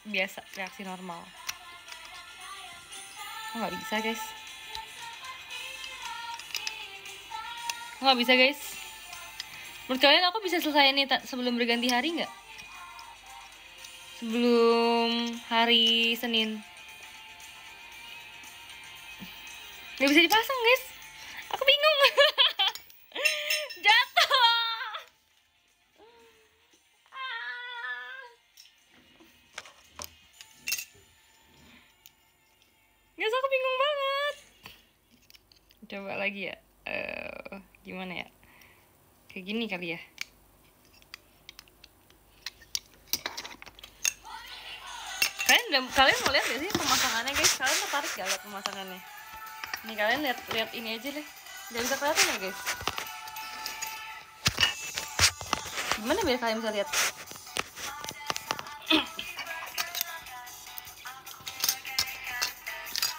biasa, reaksi normal. Oh, nggak bisa guys. Nggak bisa guys. Menurut kalian aku bisa selesai ini sebelum berganti hari nggak? Sebelum hari Senin. Nggak bisa dipasang guys. Aku bingung. Jatuh. Guys, aku bingung banget. Coba lagi ya. Gimana ya? Kayak gini kali ya. Kalian mau lihat gak sih pemasangannya guys? Kalian tertarik gak lihat pemasangannya? Nih kalian lihat ini aja deh. Gak bisa kelihatan ya guys? Gimana biar kalian bisa lihat?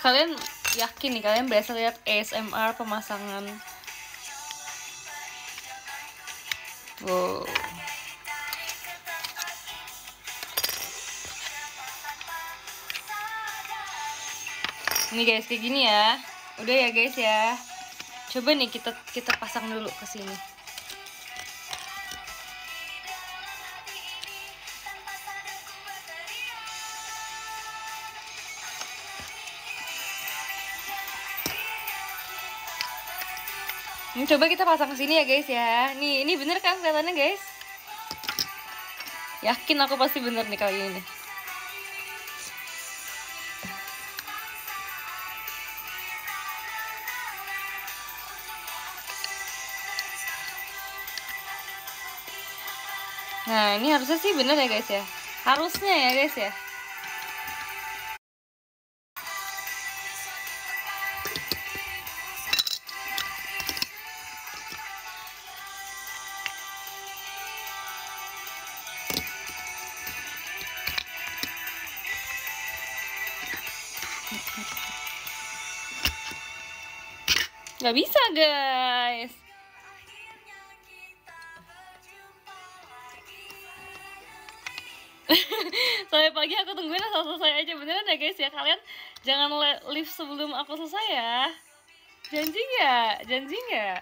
Kalian yakin nih kalian berasa lihat ASMR pemasangan? Wow. Ini guys kayak gini ya. Udah ya guys ya. Coba nih kita pasang dulu ke sini. Ini coba kita pasang ke sini ya guys ya. Nih, ini bener kan kelihatannya guys? Yakin aku pasti bener nih kali ini. Nah ini harusnya sih bener ya guys ya, harusnya ya guys ya. Gak bisa guys. Sampai pagi aku tungguin asal selesai aja. Beneran ya guys ya, kalian jangan leave sebelum aku selesai ya. Janji nggak? Janji nggak?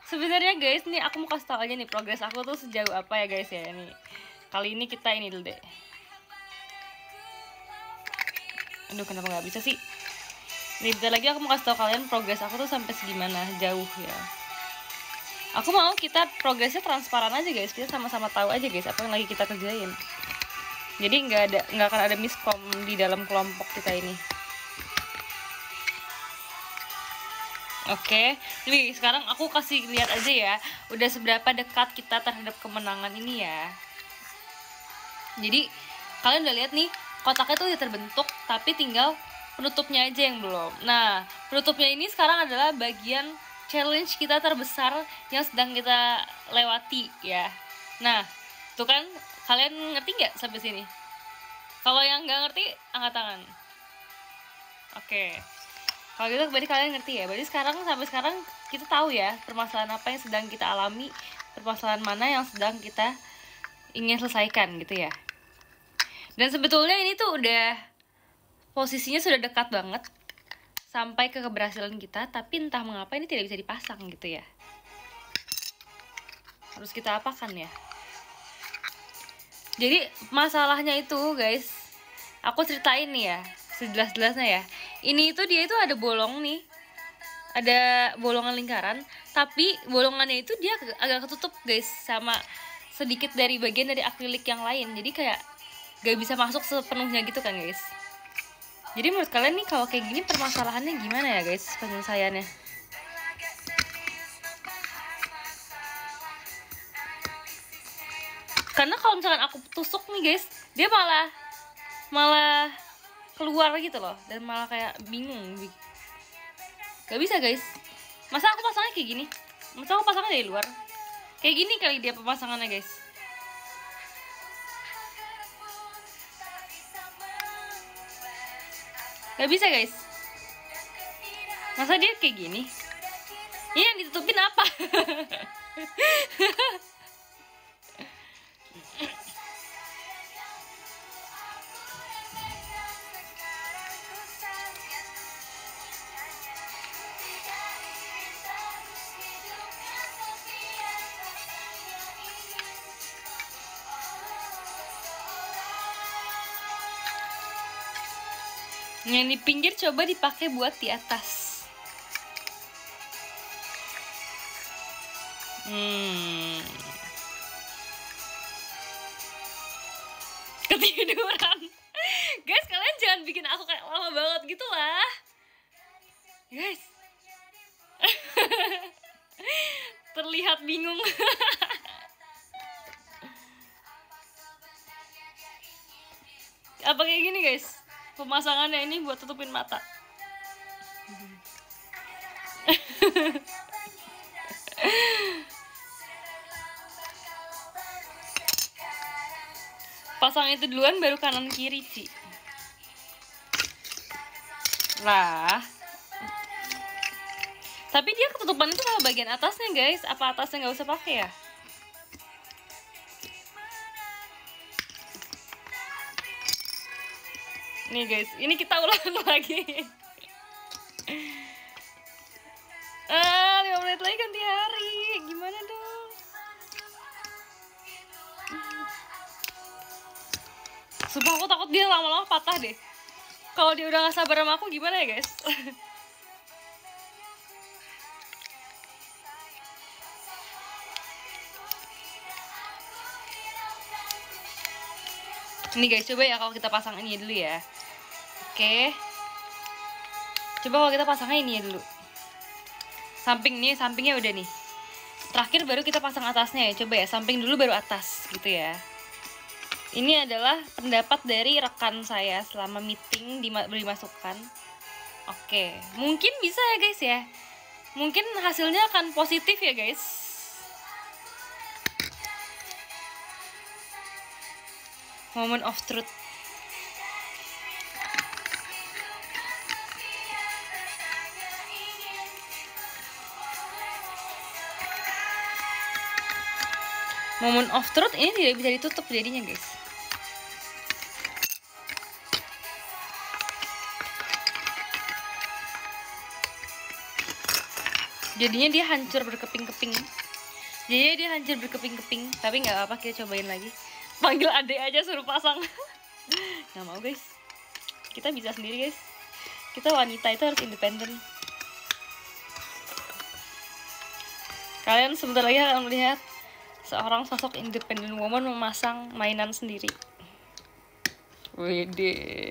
Sebenarnya guys, nih aku mau kasih tau aja nih progres aku tuh sejauh apa ya guys ya. Nih kali ini kita ini dulu deh. Aduh kenapa nggak bisa sih? Nih bentar lagi aku mau kasih tau kalian progres aku tuh sampai segimana jauh ya. Aku mau kita progresnya transparan aja guys, kita sama-sama tahu aja guys apa yang lagi kita kerjain. Jadi nggak akan ada miskom di dalam kelompok kita ini. Oke, jadi sekarang aku kasih lihat aja ya, udah seberapa dekat kita terhadap kemenangan ini ya. Jadi kalian udah lihat nih, kotaknya tuh udah terbentuk, tapi tinggal penutupnya aja yang belum. Nah, penutupnya ini sekarang adalah bagian challenge kita terbesar yang sedang kita lewati ya. Nah, tuh kan kalian ngerti nggak sampai sini? Kalau yang nggak ngerti, angkat tangan. Oke. Kalau gitu berarti kalian ngerti ya. Berarti sampai sekarang kita tahu ya permasalahan apa yang sedang kita alami, permasalahan mana yang sedang kita ingin selesaikan gitu ya. Dan sebetulnya ini tuh udah posisinya sudah dekat banget sampai ke keberhasilan kita, tapi entah mengapa ini tidak bisa dipasang gitu ya. Harus kita apakan ya? Jadi masalahnya itu guys, aku ceritain nih ya sejelas-jelasnya ya. Ini itu dia itu ada bolong nih, ada bolongan lingkaran, tapi bolongannya itu dia agak ketutup guys sama sedikit dari bagian dari akrilik yang lain. Jadi kayak gak bisa masuk sepenuhnya gitu kan guys. Jadi menurut kalian nih kalau kayak gini permasalahannya gimana ya guys penyelesaiannya? Karena kalau misalkan aku tusuk nih guys, dia malah keluar gitu loh, dan malah kayak bingung. Gak bisa guys. Masa aku pasangnya kayak gini? Masa aku pasangnya dari luar? Kayak gini kali dia pemasangannya guys. Gak bisa guys. Masa dia kayak gini? Ini yang ditutupin apa? Yang di pinggir coba dipakai buat di atas. Ketiduran. Guys, kalian jangan bikin aku kayak lama banget gitu lah. Guys. Terlihat bingung. Apa kayak gini guys? Pemasangannya ini buat tutupin mata. Pasang itu duluan baru kanan kiri sih. Lah. Tapi dia ketutupan itu sama bagian atasnya guys. Apa atasnya nggak usah pakai ya? Nih guys, ini kita ulang lagi. 5 menit lagi ganti hari. Gimana dong? Sumpah aku takut dia lama-lama patah deh. Kalau dia udah gak sabar sama aku gimana ya guys? Ini guys, coba ya kalau kita pasang ini dulu ya. Oke. Coba kalau kita pasangnya ini ya dulu. Sampingnya udah nih. Terakhir baru kita pasang atasnya ya. Coba ya, samping dulu baru atas gitu ya. Ini adalah pendapat dari rekan saya selama meeting diberi masukan. Oke, mungkin bisa ya guys ya. Mungkin hasilnya akan positif ya guys. Moment of truth. Moment of truth ini tidak bisa ditutup jadinya guys. Jadinya dia hancur berkeping-keping. Tapi nggak apa-apa, kita cobain lagi. Panggil adek aja suruh pasang. Nggak mau guys. Kita bisa sendiri guys. Kita wanita itu harus independen. Kalian sebentar lagi akan melihat seorang sosok independent woman memasang mainan sendiri. Wede.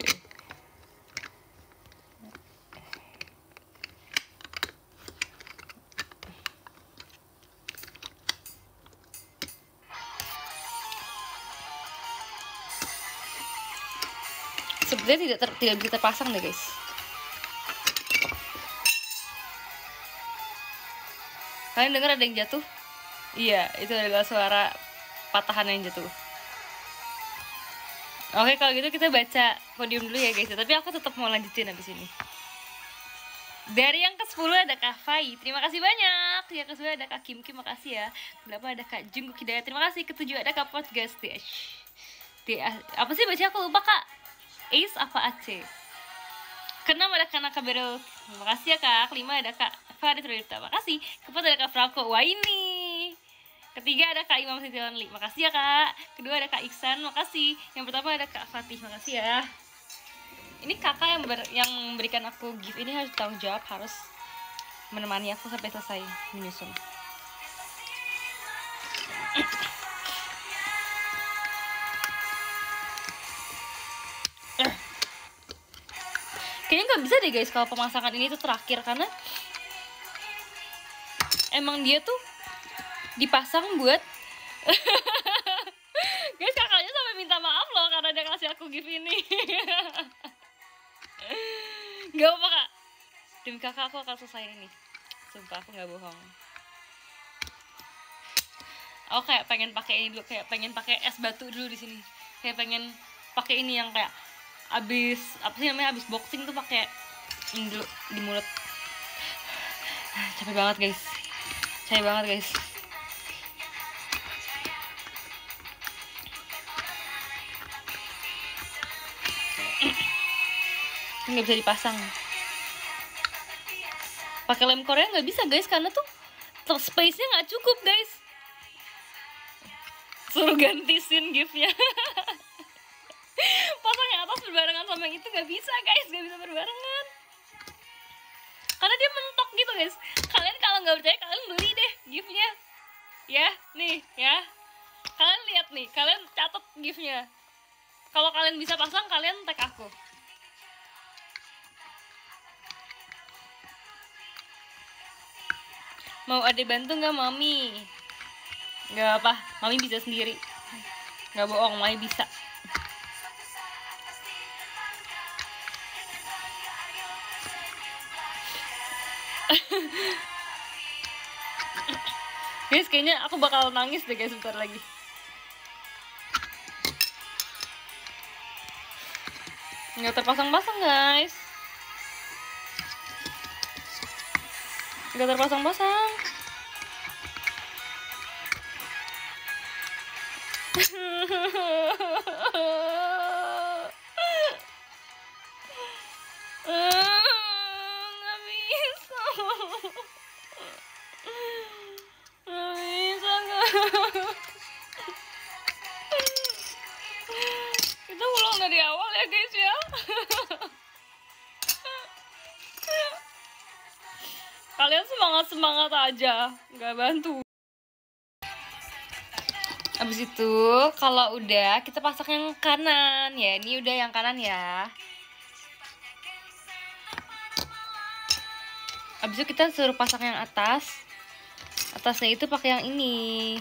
Sebenarnya tidak bisa terpasang deh guys. Kalian dengar ada yang jatuh? Iya, itu adalah suara patahan yang jatuh. Oke, kalau gitu kita baca podium dulu ya guys. Tapi aku tetap mau lanjutin abis ini. Dari yang ke-10 ada Kak Fai, terima kasih banyak. Yang ke-9 ada Kak Kim, makasih ya. Ke-8 ada Kak Jungkook Hidayat, terima kasih. Ke-7 ada Kak Podcast apa sih baca, aku lupa Kak. Ace apa Aceh? Ke-6 ada Kak Nakabero, terima kasih ya Kak. Ke-5 ada Kak Farid Rita, makasih. Ke-4 ada Kak Franco, wah ini. Ke-3 ada Kak Imam Siti Only, makasih ya Kak. Ke-2 ada Kak Iksan, makasih. Yang pertama ada Kak Fatih, makasih ya. Ini kakak yang memberikan aku gift ini harus tanggung jawab, harus menemani aku sampai selesai menyusun. Kayaknya nggak bisa deh guys kalau pemasangan ini tuh terakhir, karena emang dia tuh dipasang buat guys, kakaknya sampai minta maaf loh karena dia kasih aku gift ini. Gak apa Kak, demi kakak aku akan selesai ini, sumpah aku nggak bohong. Aku kayak pengen pakai ini dulu, kayak pengen pakai es batu dulu di sini, kayak pengen pakai ini yang kayak abis apa sih namanya, abis boxing tuh pakai ini dulu di mulut. Capek banget guys. Nggak bisa dipasang pakai lem Korea, nggak bisa guys, karena tuh space-nya nggak cukup guys. Suruh ganti scene gift-nya. Pasang yang atas berbarengan sama yang itu nggak bisa guys, nggak bisa berbarengan karena dia mentok gitu guys. Kalian kalau nggak percaya, kalian beli deh gift-nya ya, nih ya, kalian lihat nih, kalian catat gift-nya. Kalau kalian bisa pasang, kalian tag aku. Mau adek bantu nggak mami? Nggak apa, mami bisa sendiri. Nggak bohong, mami bisa. Guys, kayaknya aku bakal nangis deh guys sebentar lagi. Nggak terpasang-pasang guys. Nggak terpasang-pasang. Nggak bisa. Nggak bisa nggak. Kita ulang dari awal ya guys ya. Kalian semangat aja, nggak bantu. Abis itu kalau udah, kita pasang yang kanan ya. Ini udah yang kanan ya. Abis itu kita suruh pasang yang atas. Atasnya itu pakai yang ini.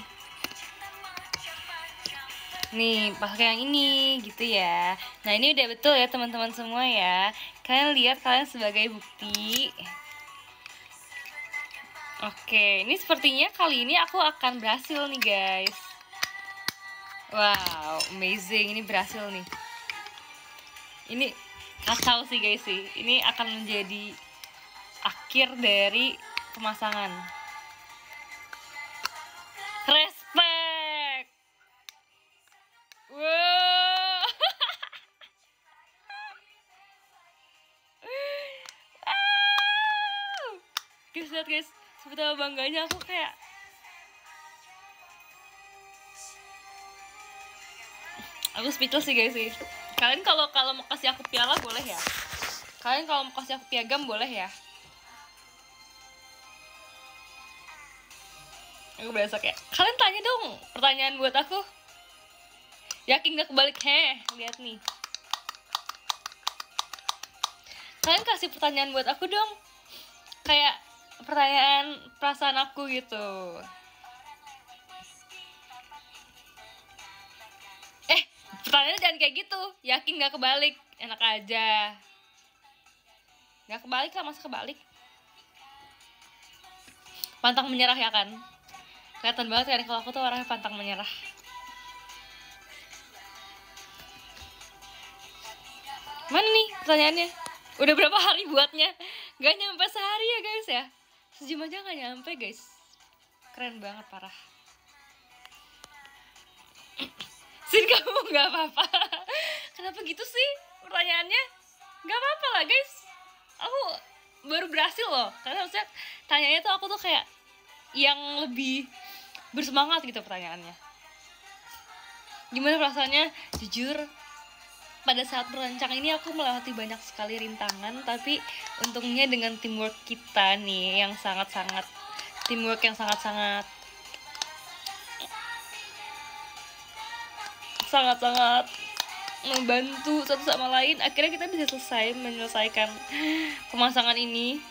Nih, pakai yang ini gitu ya. Nah, ini udah betul ya teman-teman semua ya. Kalian lihat, kalian sebagai bukti. Oke, ini sepertinya kali ini aku akan berhasil nih guys. Wow, amazing, ini berhasil nih. Ini kacau sih guys sih. Ini akan menjadi akhir dari pemasangan. Respect. Wow. Guys, lihat guys, sebetulnya bangganya aku kayak aku speechless sih guys sih. Kalian kalau mau kasih aku piala boleh ya. Kalian kalau mau kasih aku piagam boleh ya. Aku berasa kayak kalian tanya dong pertanyaan buat aku. Yakin gak kebalik? Lihat nih. Kalian kasih pertanyaan buat aku dong. Kayak pertanyaan perasaan aku gitu. Pertanyaannya jangan kayak gitu. Yakin gak kebalik? Enak aja. Gak kebalik lah, masa kebalik? Pantang menyerah ya kan? Kelihatan banget kan kalau aku tuh orangnya pantang menyerah. Mana nih pertanyaannya? Udah berapa hari buatnya? Gak nyampe sehari ya guys ya. Sejam aja gak nyampe guys. Keren banget, parah. Sin, kamu gak apa-apa? Kenapa gitu sih pertanyaannya? Gak apa-apa lah guys. Aku baru berhasil loh. Karena maksudnya tanyanya tuh aku tuh kayak yang lebih bersemangat gitu pertanyaannya. Gimana perasaannya? Jujur, pada saat merancang ini aku melewati banyak sekali rintangan, tapi untungnya dengan teamwork kita nih yang sangat-sangat membantu satu sama lain, akhirnya kita bisa menyelesaikan pemasangan ini.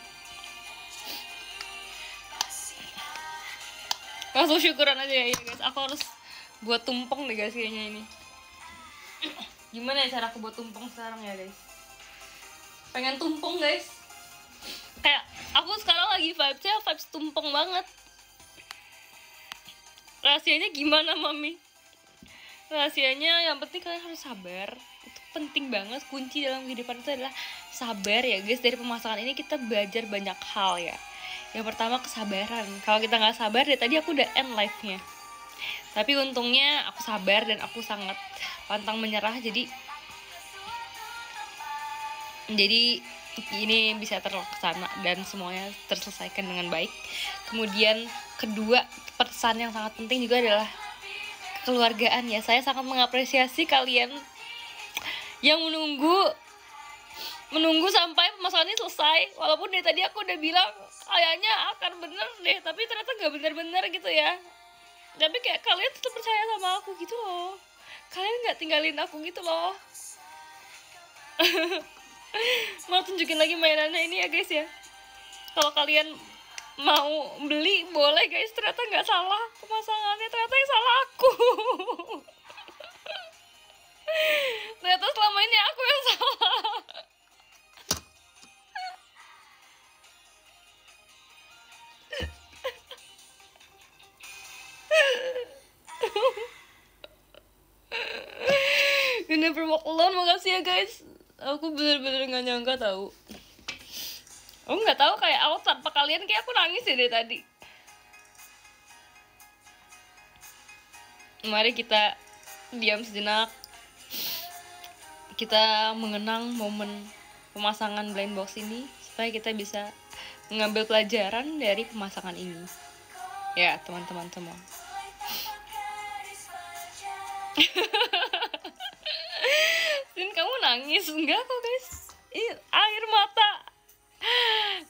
Langsung syukuran aja ya guys. Aku harus buat tumpeng deh guys kayaknya ini. Gimana ya cara aku buat tumpeng sekarang ya guys? Pengen tumpeng guys. Kayak aku sekarang lagi vibes tumpeng banget. Rahasianya gimana mami? Rahasianya yang penting kalian harus sabar. Itu penting banget. Kunci dalam kehidupan itu adalah sabar ya guys. Dari pemasangan ini kita belajar banyak hal ya. Yang pertama kesabaran. Kalau kita nggak sabar, dari tadi aku udah end live-nya. Tapi untungnya aku sabar dan aku sangat pantang menyerah. Jadi ini bisa terlaksana dan semuanya terselesaikan dengan baik. Kemudian kedua, pesan yang sangat penting juga adalah kekeluargaan ya. Saya sangat mengapresiasi kalian yang menunggu sampai pemasangan ini selesai. Walaupun dari tadi aku udah bilang kayaknya akan bener deh, tapi ternyata gak bener-bener gitu ya. Tapi kayak kalian tetap percaya sama aku gitu loh. Kalian gak tinggalin aku gitu loh. Mau tunjukin lagi mainannya ini ya guys ya. Kalau kalian mau beli boleh guys. Ternyata gak salah pemasangannya, ternyata yang salah aku. Ternyata selama ini aku yang salah. You never walk alone. Makasih ya guys. Aku bener-bener gak nyangka tahu. Aku gak tahu kayak aku tanpa kalian kayak aku nangis ya dari tadi. Mari kita diam sejenak. Kita mengenang momen pemasangan blind box ini supaya kita bisa mengambil pelajaran dari pemasangan ini. Ya, teman-teman semua. Sin, kamu nangis? Enggak kok guys. Ini air mata.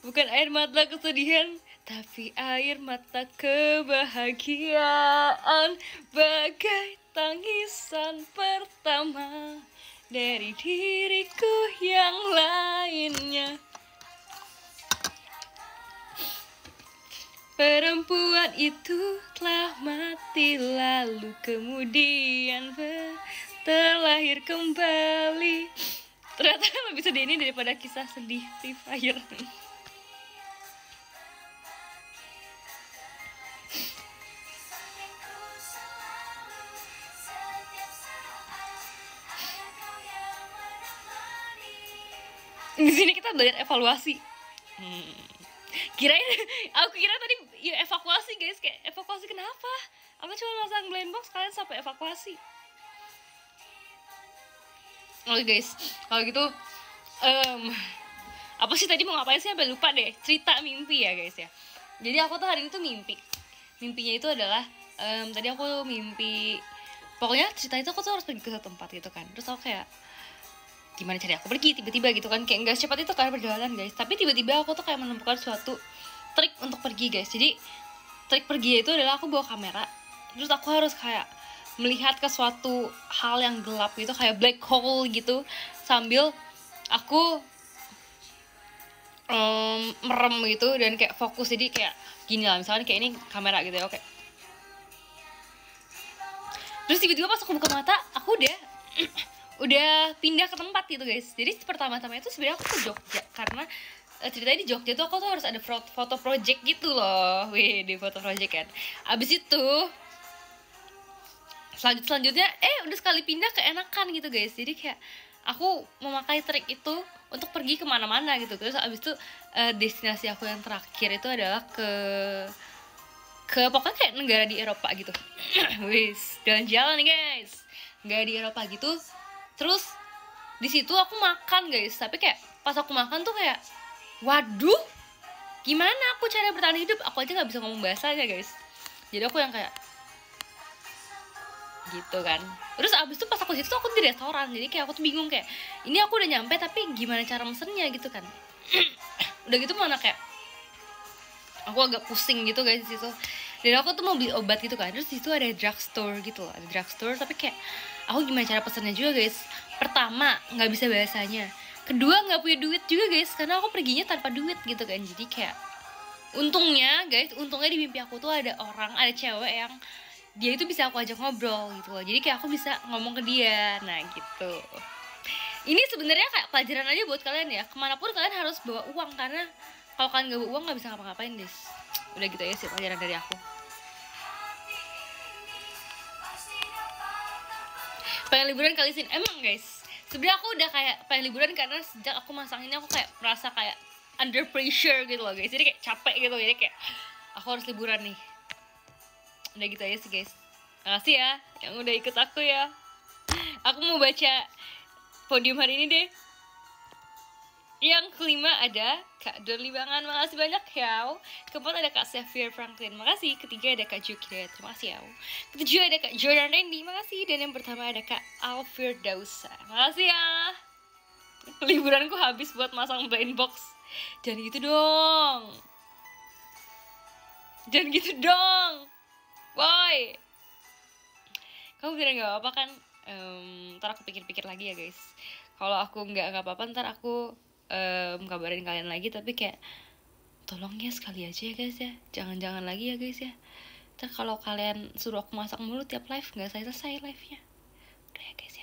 Bukan air mata kesedihan, tapi air mata kebahagiaan. Bagai tangisan pertama dari diriku yang lainnya. Perempuan itu telah mati lalu kemudian terlahir kembali. Ternyata lebih sedih ini daripada kisah sedih Free Fire. Di sini kita belajar evaluasi. Aku kira tadi ya evakuasi guys, kayak evakuasi kenapa? Aku cuma masang blind box, kalian sampai evakuasi. Oke guys, kalau gitu apa sih tadi mau ngapain sih, sampai lupa deh. Cerita mimpi ya guys ya. Jadi aku tuh hari ini tuh mimpinya itu adalah tadi aku mimpi, pokoknya cerita itu aku tuh harus pergi ke satu tempat gitu kan. Terus aku kayak gimana cari aku pergi tiba-tiba gitu kan, kayak nggak secepat itu kan perjalanan guys. Tapi tiba-tiba aku tuh kayak menemukan suatu trik untuk pergi guys. Jadi trik pergi itu adalah aku bawa kamera, terus aku harus kayak melihat ke suatu hal yang gelap gitu, kayak black hole gitu, sambil aku merem gitu dan kayak fokus. Jadi kayak gini lah, misalnya kayak ini kamera gitu ya, oke. Terus tiba-tiba pas aku buka mata, aku udah pindah ke tempat gitu guys. Jadi pertama-tama itu sebenarnya aku ke Jogja, karena ceritanya di Jogja tuh aku tuh harus ada foto project gitu loh. Wih, di foto project kan. Abis itu selanjutnya udah sekali pindah keenakan gitu guys. Jadi kayak aku memakai trik itu untuk pergi kemana-mana gitu. Terus abis itu destinasi aku yang terakhir itu adalah ke pokoknya kayak negara di Eropa gitu. Wis, jalan-jalan nih guys, negara di Eropa gitu. Terus di situ aku makan guys, tapi kayak pas aku makan tuh kayak waduh, gimana aku cara bertahan hidup, aku aja nggak bisa ngomong bahasanya guys. Jadi aku yang kayak gitu kan. Terus abis itu pas aku situ aku di restoran, jadi kayak aku tuh bingung, kayak ini aku udah nyampe tapi gimana cara mesennya gitu kan. Udah gitu mana kayak aku agak pusing gitu guys di situ. Dan aku tuh mau beli obat gitu kan. Terus di situ ada drugstore gitu loh, ada drugstore, tapi kayak aku gimana cara pesennya juga guys. Pertama nggak bisa bahasanya, kedua nggak punya duit juga guys, karena aku perginya tanpa duit gitu kan. Jadi kayak untungnya di mimpi aku tuh ada cewek yang dia itu bisa aku ajak ngobrol gitu loh. Jadi kayak aku bisa ngomong ke dia. Nah gitu. Ini sebenarnya kayak pelajaran aja buat kalian ya, kemanapun kalian harus bawa uang, karena kalau kalian nggak bawa uang nggak bisa ngapa-ngapain guys. Udah gitu aja sih pelajaran dari aku. Pengen liburan kali sini emang guys. Sebenarnya aku udah kayak pengen liburan, karena sejak aku masang ini aku kayak merasa kayak under pressure gitu loh guys. Jadi kayak capek gitu, jadi kayak aku harus liburan nih. Udah gitu aja sih guys. Makasih ya yang udah ikut aku ya. Aku mau baca podium hari ini deh. Yang kelima ada Kak Dorli Bangan, makasih banyak ya. Keempat ada Kak Xavier Franklin, makasih. Ketiga ada Kak Jukira, terima kasih ya. Ketujuh ada Kak Jordan Randy, makasih. Dan yang pertama ada Kak Alfir Dausa, makasih ya. Liburanku habis buat masang blind box. Jangan gitu dong. Jangan gitu dong. Boy, kamu beneran gak apa-apa kan? Ntar aku pikir-pikir lagi ya guys. Kalau aku nggak apa-apa, ntar aku kabarin kalian lagi. Tapi kayak tolong ya sekali aja ya guys ya, jangan lagi ya guys ya. Ntar kalau kalian suruh aku masak mulu tiap live, nggak selesai live nya. Udah ya guys ya.